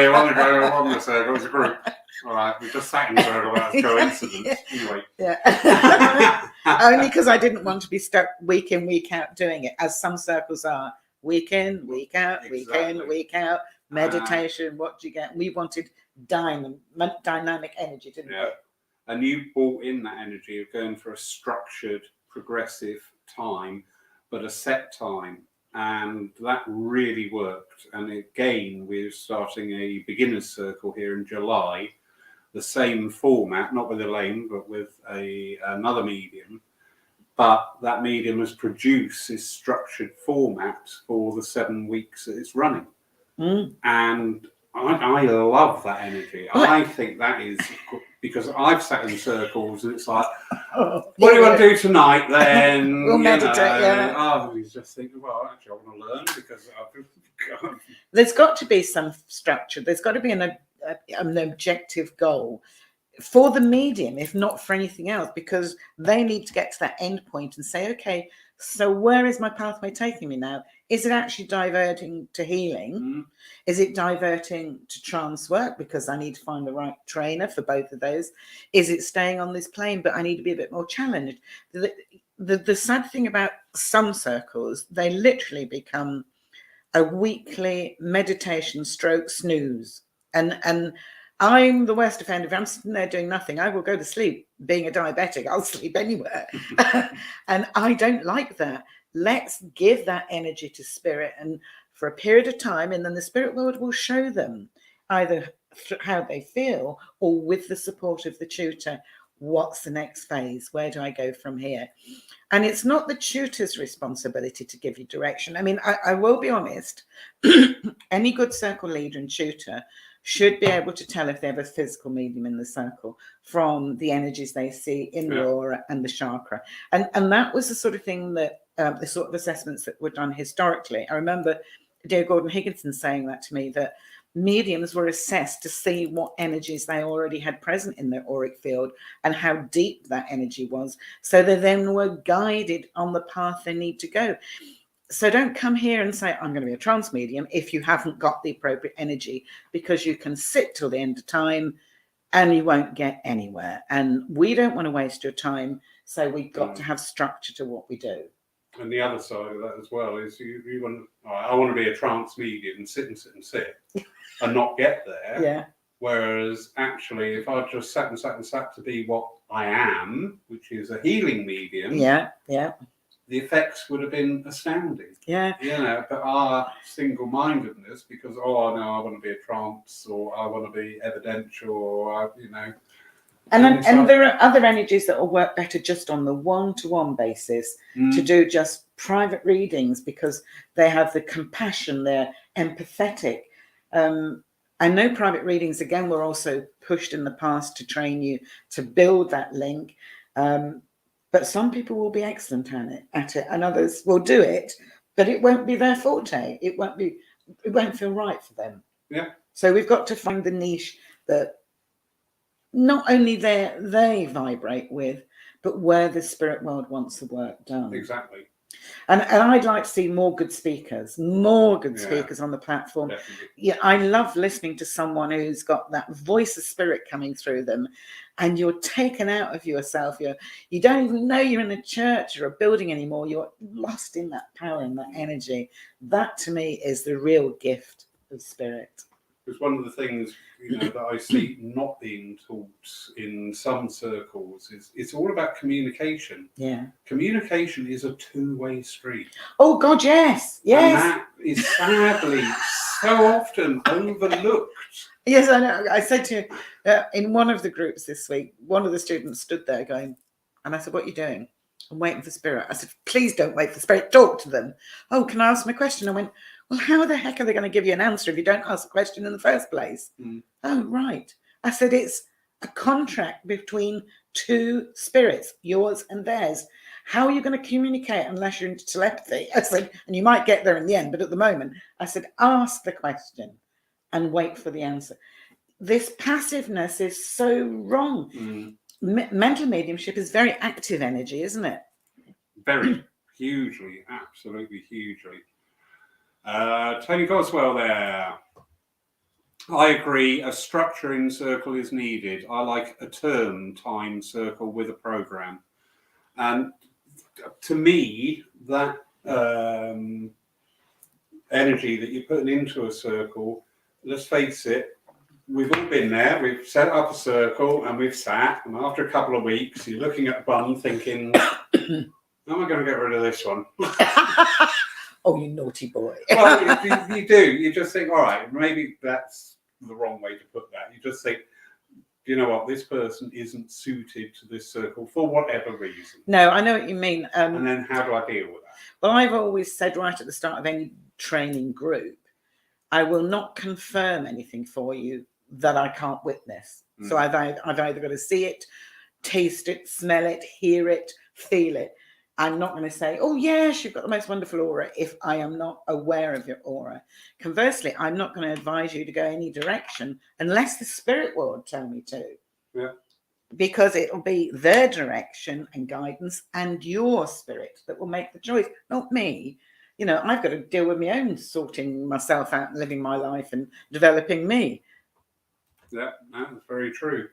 I want to go on the circle. It's a group. All right, we just sat in the circle. That's a coincidence. Anyway. Yeah. Only because I didn't want to be stuck week in, week out doing it, as some circles are. Week in, week out, week in, week out. Meditation, what do you get? We wanted dynamic energy, didn't we? And you brought in that energy of going for a structured, progressive time, but a set time. And that really worked. And again, we're starting a beginner's circle here in July, the same format, not with Elaine, but with another medium. But that medium has produced this structured format for the 7 weeks that it's running. And I love that energy. I think that is, because I've sat in circles and it's like, what do you want to do tonight then? We'll meditate, yeah. Oh, you just think, well, actually, I want to learn because I've There's got to be some structure. There's got to be an objective goal for the medium, if not for anything else, because they need to get to that end point and say, okay, so where is my pathway taking me now? Is it actually diverting to healing? Is it diverting to trance work because I need to find the right trainer for both of those? Is it staying on this plane, but I need to be a bit more challenged? The sad thing about some circles, they literally become a weekly meditation stroke snooze. And I'm the worst offender. If I'm sitting there doing nothing, I will go to sleep. Being a diabetic, I'll sleep anywhere. And I don't like that. Let's give that energy to spirit and for a period of time, and then the spirit world will show them either how they feel or with the support of the tutor, what's the next phase? Where do I go from here? And it's not the tutor's responsibility to give you direction. I mean, I will be honest, any good circle leader and tutor should be able to tell if they have a physical medium in the circle from the energies they see in the aura and the chakra. And that was the sort of thing that the sort of assessments that were done historically. I remember dear Gordon Higginson saying that to me, that mediums were assessed to see what energies they already had present in their auric field and how deep that energy was. So they then were guided on the path they need to go. So don't come here and say, I'm going to be a trance medium if you haven't got the appropriate energy, because you can sit till the end of time and you won't get anywhere. And we don't want to waste your time. So we've got to have structure to what we do. And the other side of that as well is you want, I want to be a trance medium and sit and not get there. Yeah. Whereas actually, if I just sat to be what I am, which is a healing medium, the effects would have been astounding. Yeah. You know, but our single-mindedness, because, oh, no, I want to be a trance, or I want to be evidential, or, you know. And there are other energies that will work better just on the one-to-one basis to do just private readings, because they have the compassion, they're empathetic. I know private readings, again, were also pushed in the past to train you to build that link. But some people will be excellent at it, and others will do it, but it won't be their forte. It won't feel right for them. Yeah. So we've got to find the niche that not only they vibrate with, but where the spirit world wants the work done. Exactly. And I'd like to see more good speakers on the platform. Definitely. Yeah, I love listening to someone who's got that voice of spirit coming through them, and you're taken out of yourself. You don't even know you're in a church or a building anymore. You're lost in that power and that energy. That to me is the real gift of spirit. Because one of the things, you know, that I see not being taught in some circles is it's all about communication. Yeah. Communication is a two-way street. Oh God, yes. And that is sadly so often overlooked. Yes, I know. I said to you, in one of the groups this week, one of the students stood there going, and I said, what are you doing? I'm waiting for spirit. I said, please don't wait for spirit. Talk to them. Oh, can I ask them a question? I went, well, how the heck are they going to give you an answer if you don't ask a question in the first place? Oh, right. I said, it's a contract between two spirits, yours and theirs. How are you going to communicate unless you're into telepathy? I said, and you might get there in the end, but at the moment, I said, ask the question and wait for the answer. This passiveness is so wrong. Mental mediumship is very active energy, isn't it? Very hugely, absolutely hugely. Tony Goswell there. I agree, a structuring circle is needed. I like a term time circle with a program. And to me, that energy that you're putting into a circle, let's face it, we've all been there. We've set up a circle and we've sat, and after a couple of weeks, you're looking at a bun thinking, how am I going to get rid of this one? Oh, you naughty boy. Well, you do. You just think, all right, maybe that's the wrong way to put that. You just think, you know what, this person isn't suited to this circle for whatever reason. No, I know what you mean. And then how do I deal with that? Well, I've always said right at the start of any training group, I will not confirm anything for you that I can't witness. So I've either got to see it, taste it, smell it, hear it, feel it. I'm not going to say, oh, yes, you've got the most wonderful aura if I am not aware of your aura. Conversely, I'm not going to advise you to go any direction unless the spirit world tell me to. Yeah. Because it will be their direction and guidance and your spirit that will make the choice, not me. You know, I've got to deal with my own sorting myself out and living my life and developing me. Yeah, that's very true.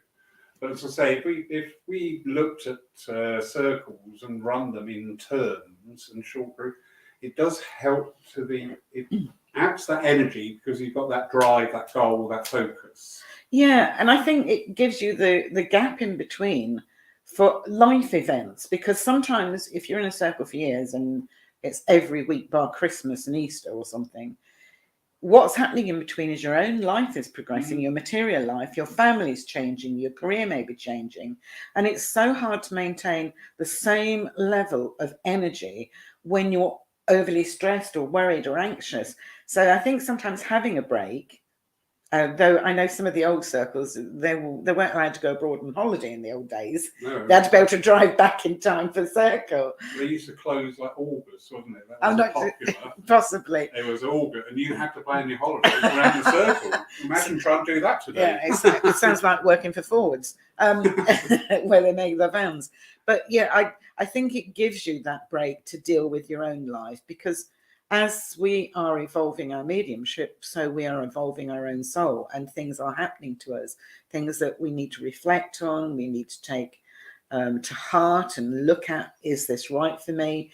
But as I say, if we looked at circles and run them in terms and short group, it does help it adds that energy because you've got that drive, that goal, that focus. Yeah, and I think it gives you the gap in between for life events, because sometimes if you're in a circle for years and it's every week bar Christmas and Easter or something, what's happening in between is your own life is progressing, your material life, your family's changing, your career may be changing. And it's so hard to maintain the same level of energy when you're overly stressed or worried or anxious. So I think sometimes having a break, though I know some of the old circles, they weren't allowed to go abroad on holiday in the old days. No. They had to be able to drive back in time for the circle. They used to close like August, wasn't it? That was popular. Possibly. It was August, and you had to plan your holidays around the circle. Imagine trying to do that today. Yeah, it sounds like working for Forwards, where they make their vans. But yeah, I think it gives you that break to deal with your own life, because as we are evolving our mediumship, so we are evolving our own soul, and things are happening to us, things that we need to reflect on, we need to take to heart and look at, is this right for me?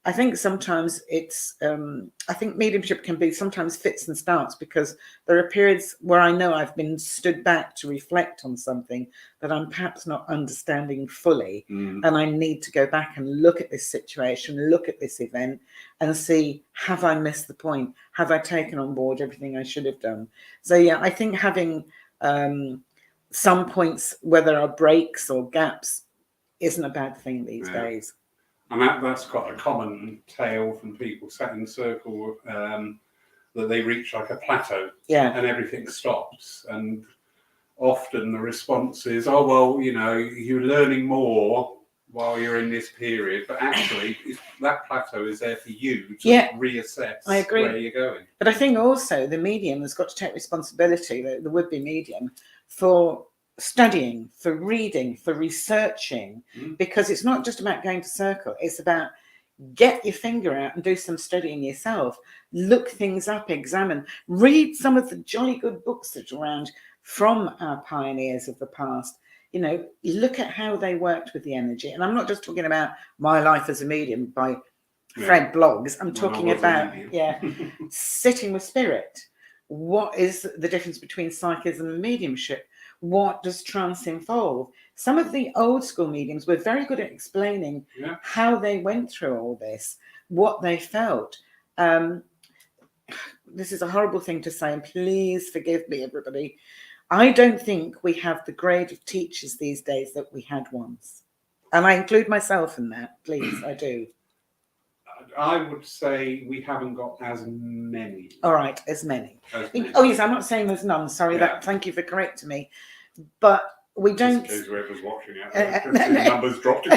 I think sometimes it's, I think mediumship can be sometimes fits and starts, because there are periods where I know I've been stood back to reflect on something that I'm perhaps not understanding fully. And I need to go back and look at this situation, look at this event and see, have I missed the point? Have I taken on board everything I should have done? So, yeah, I think having some points where there are breaks or gaps isn't a bad thing these days. And that's got a common tale from people sat in a circle, that they reach like a plateau, and everything stops. And often the response is, oh, well, you know, you're learning more while you're in this period. But actually, that plateau is there for you to reassess where you're going. But I think also the medium has got to take responsibility, the would-be medium, for studying, for reading, for researching, because it's not just about going to circle, it's about get your finger out and do some studying yourself, look things up, examine, read some of the jolly good books that are around from our pioneers of the past. You know, look at how they worked with the energy. And I'm not just talking about My Life as a Medium by Fred Bloggs. I'm talking about sitting with spirit. What is the difference between psychism and mediumship? What does trance involve? Some of the old school mediums were very good at explaining how they went through all this, what they felt. This is a horrible thing to say, and please forgive me, everybody. I don't think we have the grade of teachers these days that we had once. And I include myself in that, please, I do. I would say we haven't got as many. All right, as many. Oh, yes, I'm not saying there's none. Sorry, thank you for correcting me. But we don't. Just in case whoever's watching out there, the numbers dropped.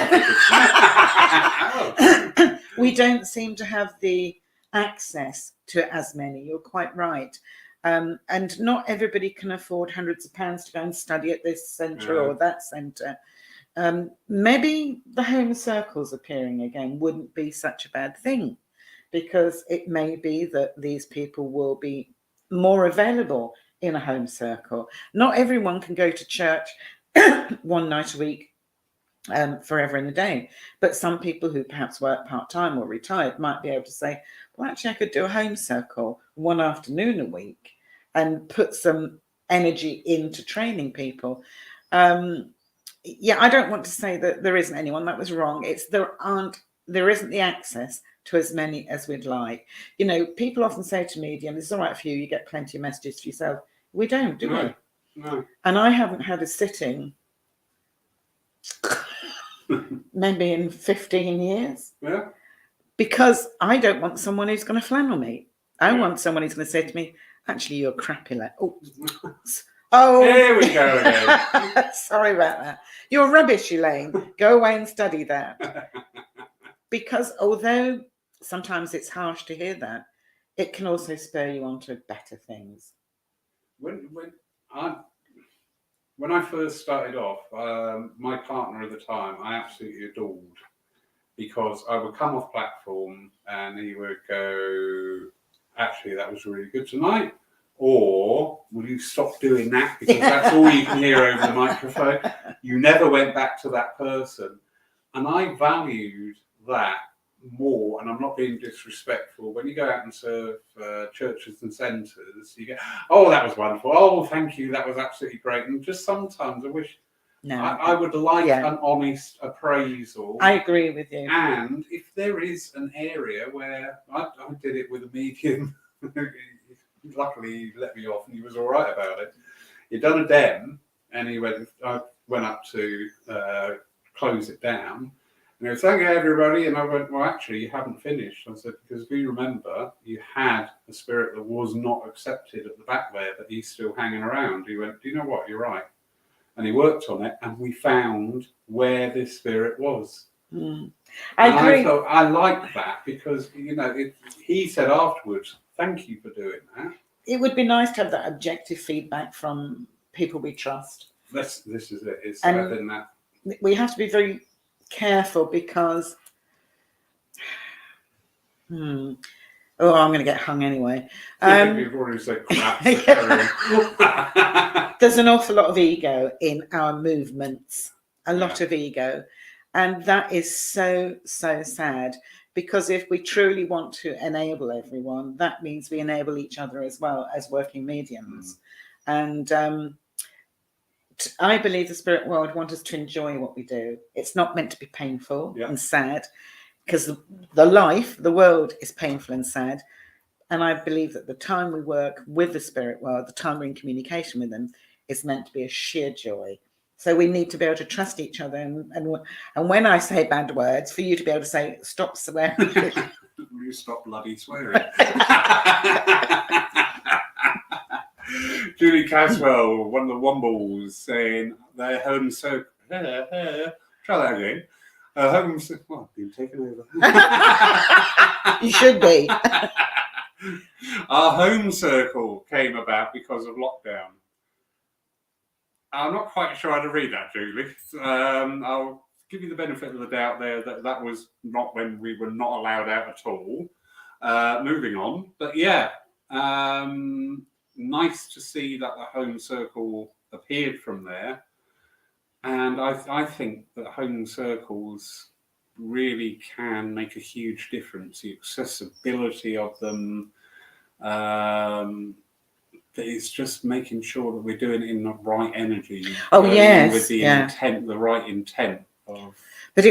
We don't seem to have the access to as many. You're quite right. And not everybody can afford hundreds of pounds to go and study at this centre or that centre. Maybe the home circles appearing again wouldn't be such a bad thing, because it may be that these people will be more available in a home circle. Not everyone can go to church one night a week forever and a day, but some people who perhaps work part-time or retired might be able to say, well, actually I could do a home circle one afternoon a week and put some energy into training people. I don't want to say that there isn't anyone. That was wrong. There isn't the access to as many as we'd like. You know, people often say to me, it's all right for you, you get plenty of messages for yourself. We don't, do we? No. And I haven't had a sitting maybe in 15 years. Yeah. Because I don't want someone who's going to flannel me. I want someone who's going to say to me, actually, you're crappy. Oh, there we go again. Sorry about that. You're rubbish, Elaine. Go away and study that. Because although sometimes it's harsh to hear that, it can also spur you on to better things. When I first started off, my partner at the time, I absolutely adored, because I would come off platform and he would go, actually, that was really good tonight. Or will you stop doing that, because that's all you can hear over the microphone. You never went back to that person. And I valued that more, and I'm not being disrespectful. When you go out and serve churches and centres, you go, oh, that was wonderful. Oh, thank you. That was absolutely great. And just sometimes I wish I would like an honest appraisal. I agree with you. And if there is an area where I did it with a medium, luckily he let me off and he was all right about it. He'd done a dem, and I went up to close it down. And he was, thank you, everybody. And I went, well, actually, you haven't finished. I said, because if you remember, you had a spirit that was not accepted at the back there, that he's still hanging around. He went, do you know what? You're right. And he worked on it, and we found where this spirit was. I agree. I thought, I like that, because, he said afterwards, thank you for doing that. It would be nice to have that objective feedback from people we trust. This is it. It's having that. We have to be very careful, because I'm going to get hung anyway. You've already said crap. There's an awful lot of ego in our movements, a lot of ego, and that is so sad, because if we truly want to enable everyone, that means we enable each other as well as working mediums. And I believe the spirit world wants us to enjoy what we do. It's not meant to be painful and sad, because the world is painful and sad. And I believe that the time we work with the spirit world, the time we're in communication with them, is meant to be a sheer joy. So we need to be able to trust each other. And when I say bad words, for you to be able to say, stop swearing. You stop bloody swearing. Julie Caswell, one of the Wombles, saying their home circle. Try that again. Home circle. Oh, I've been taken over. You should be. Our home circle came about because of lockdown. I'm not quite sure how to read that, Julie. I'll give you the benefit of the doubt there that was not when we were not allowed out at all. Moving on. But yeah, nice to see that the home circle appeared from there. And I think that home circles really can make a huge difference. The accessibility of them, it's just making sure that we're doing it in the right energy. Oh yes, with the intent, the right intent of. But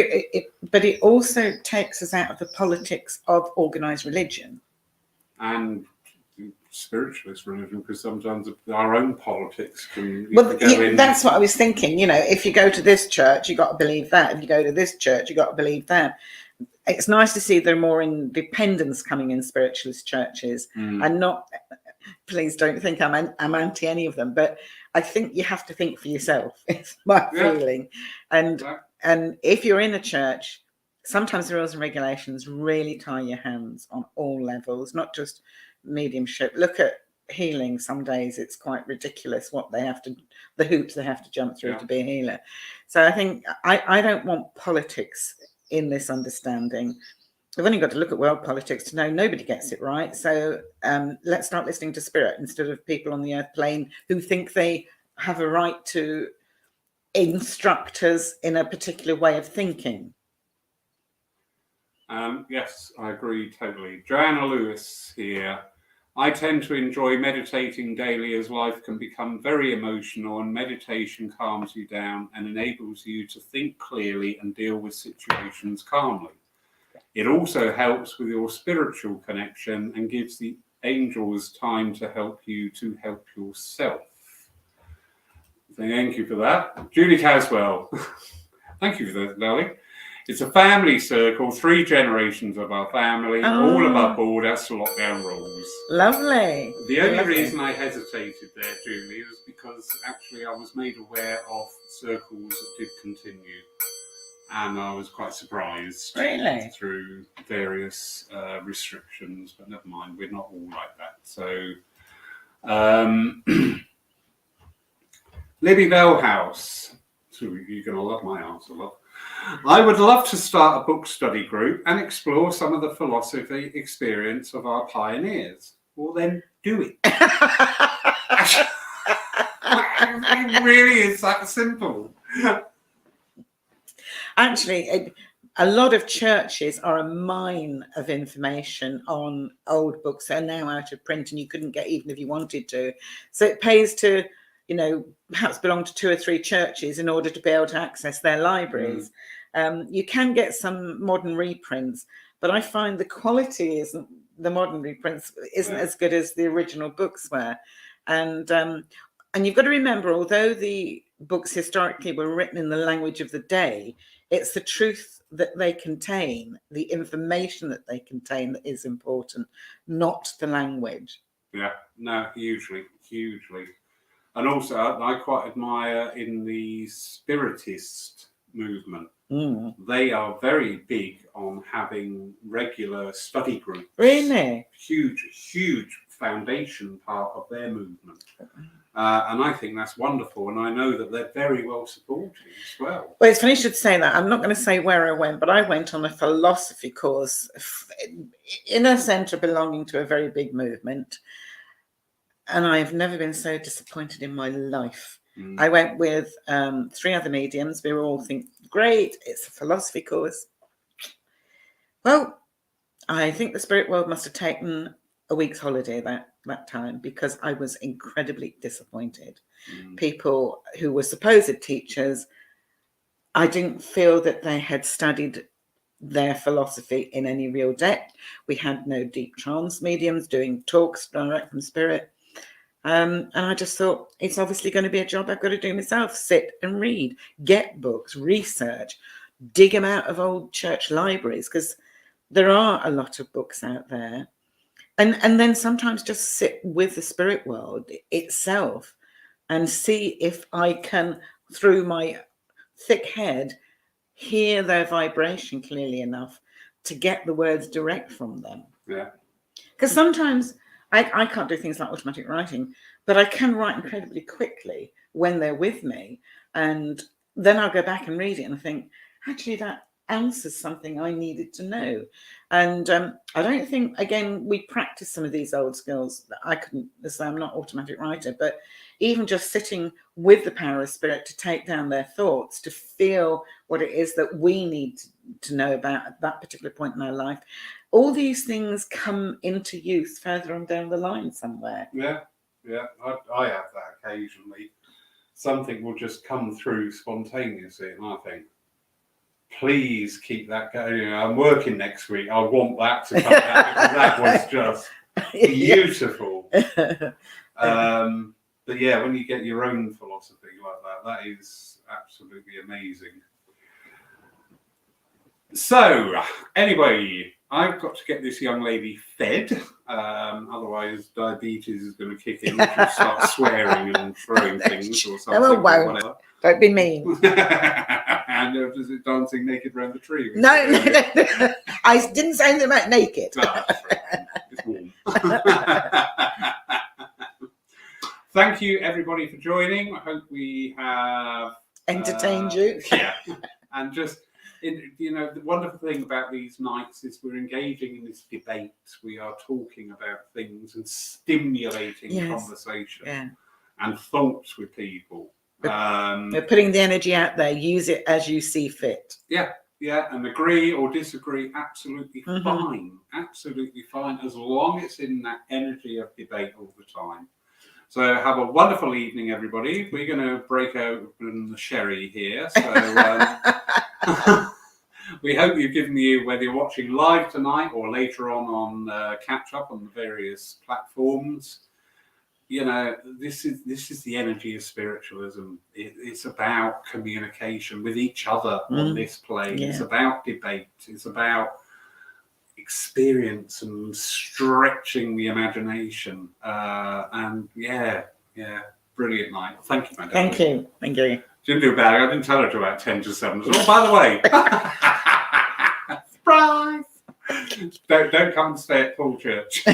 it also takes us out of the politics of organised religion And spiritualist religion, because sometimes our own politics can go in. That's what I was thinking. You know, if you go to this church, you got to believe that. If you go to this church, you got to believe that. It's nice to see there are more independence coming in spiritualist churches, and not. Please don't think I'm anti any of them, but I think you have to think for yourself. It's my feeling, and if you're in a church, sometimes the rules and regulations really tie your hands on all levels, not just mediumship. Look at healing. Some days it's quite ridiculous what the hoops they have to jump through to be a healer. So I think I don't want politics in this understanding. We've only got to look at world politics to know nobody gets it right. So let's start listening to spirit instead of people on the earth plane who think they have a right to instruct us in a particular way of thinking. Yes, I agree totally. Joanna Lewis here. I tend to enjoy meditating daily as life can become very emotional, and meditation calms you down and enables you to think clearly and deal with situations calmly. It also helps with your spiritual connection and gives the angels time to help you to help yourself. Thank you for that. Julie Caswell. Thank you for that, darling. It's a family circle, 3 generations of our family, all above board as to lockdown rules. Lovely. The only reason I hesitated there, Julie, was because actually I was made aware of circles that did continue. And I was quite surprised through various restrictions, but never mind, we're not all like that. So, Libby Bellhouse, so you're going to love my answer, love. I would love to start a book study group and explore some of the philosophy experience of our pioneers. Well, then do it. It really is that simple. Actually, a lot of churches are a mine of information on old books that are now out of print and you couldn't get even if you wanted to. So it pays to, perhaps belong to 2 or 3 churches in order to be able to access their libraries. You can get some modern reprints, but I find the quality isn't, the modern reprints isn't as good as the original books were. And you've got to remember, although the books historically were written in the language of the day, it's the truth that they contain, the information that they contain that is important, not the language. Yeah, no, hugely. And also, I quite admire in the Spiritist movement, they are very big on having regular study groups. Really? Huge foundation part of their movement. And I think that's wonderful. And I know that they're very well supported as well. Well, it's funny you should say that. I'm not going to say where I went, but I went on a philosophy course in a centre belonging to a very big movement. And I've never been so disappointed in my life. I went with 3 other mediums. We were all thinking, great, it's a philosophy course. Well, I think the spirit world must have taken a week's holiday that time, because I was incredibly disappointed. People who were supposed teachers, I didn't feel that they had studied their philosophy in any real depth. We had no deep trance mediums doing talks direct from spirit. And I just thought, it's obviously going to be a job I've got to do myself. Sit and read, get books, research, dig them out of old church libraries, because there are a lot of books out there. And then sometimes just sit with the spirit world itself and see if I can, through my thick head, hear their vibration clearly enough to get the words direct from them. Yeah. Because sometimes I can't do things like automatic writing, but I can write incredibly quickly when they're with me. And then I'll go back and read it and think, actually, that answers something I needed to know. And I don't think, again, we practice some of these old skills that I couldn't, as I'm not an automatic writer, but even just sitting with the power of spirit to take down their thoughts, to feel what it is that we need to know about at that particular point in our life. All these things come into use further on down the line somewhere. Yeah. I have that occasionally. Something will just come through spontaneously, and I think, please keep that going. You know, I'm working next week. I want that to come out, because that was just beautiful. But yeah, when you get your own philosophy like that, that is absolutely amazing. So, anyway, I've got to get this young lady fed. Otherwise, diabetes is going to kick in. She'll start swearing and throwing things or something. No, one won't. Don't be mean. And is it dancing naked around the tree? No. I didn't say anything about naked. No, it's warm. Thank you, everybody, for joining. I hope we have entertained you. Yeah, and just, you know, the wonderful thing about these nights is we're engaging in this debate. We are talking about things and stimulating conversation and thoughts with people. We're putting the energy out there. Use it as you see fit. Yeah, and agree or disagree, absolutely fine. Absolutely fine, as long as it's in that energy of debate all the time. So have a wonderful evening, everybody. We're going to break open the sherry here. So we hope you've given you, whether you're watching live tonight or later on catch up on the various platforms. You know, this is the energy of spiritualism. It's about communication with each other on this plane. It's about debate. It's about experience and stretching the imagination. And brilliant night. Thank you, madam. Thank you. Didn't do bad. I didn't tell her to about 10 to 7. Oh, by the way, surprise! Don't come and stay at Paul Church.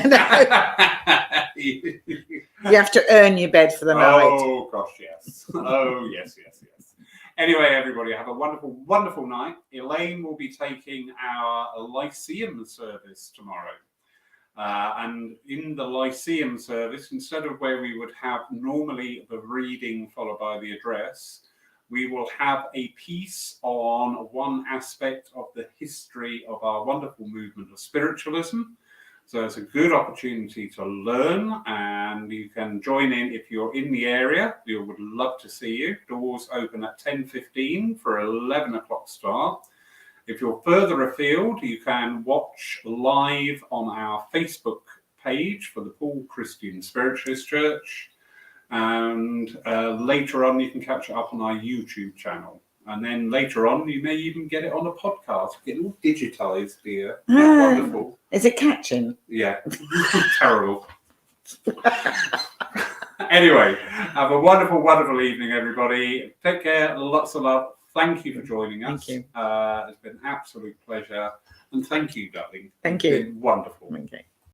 You have to earn your bed for the night. Oh gosh, yes. Oh yes. Anyway, everybody, have a wonderful, wonderful night. Elaine will be taking our Lyceum service tomorrow. And in the Lyceum service, instead of where we would have normally the reading followed by the address, we will have a piece on one aspect of the history of our wonderful movement of spiritualism. So it's a good opportunity to learn, and you can join in if you're in the area. We would love to see you. Doors open at 10:15 for 11 o'clock start. If you're further afield, you can watch live on our Facebook page for the Paul Christian Spiritualist Church. And later on, you can catch it up on our YouTube channel. And then later on, you may even get it on a podcast. Get it all digitized here. Wonderful. Is it catching? Yeah. Terrible. Anyway, have a wonderful, wonderful evening, everybody. Take care. Lots of love. Thank you for joining us. Thank you. It's been an absolute pleasure. And thank you, darling. Thank you. It's been wonderful. Okay.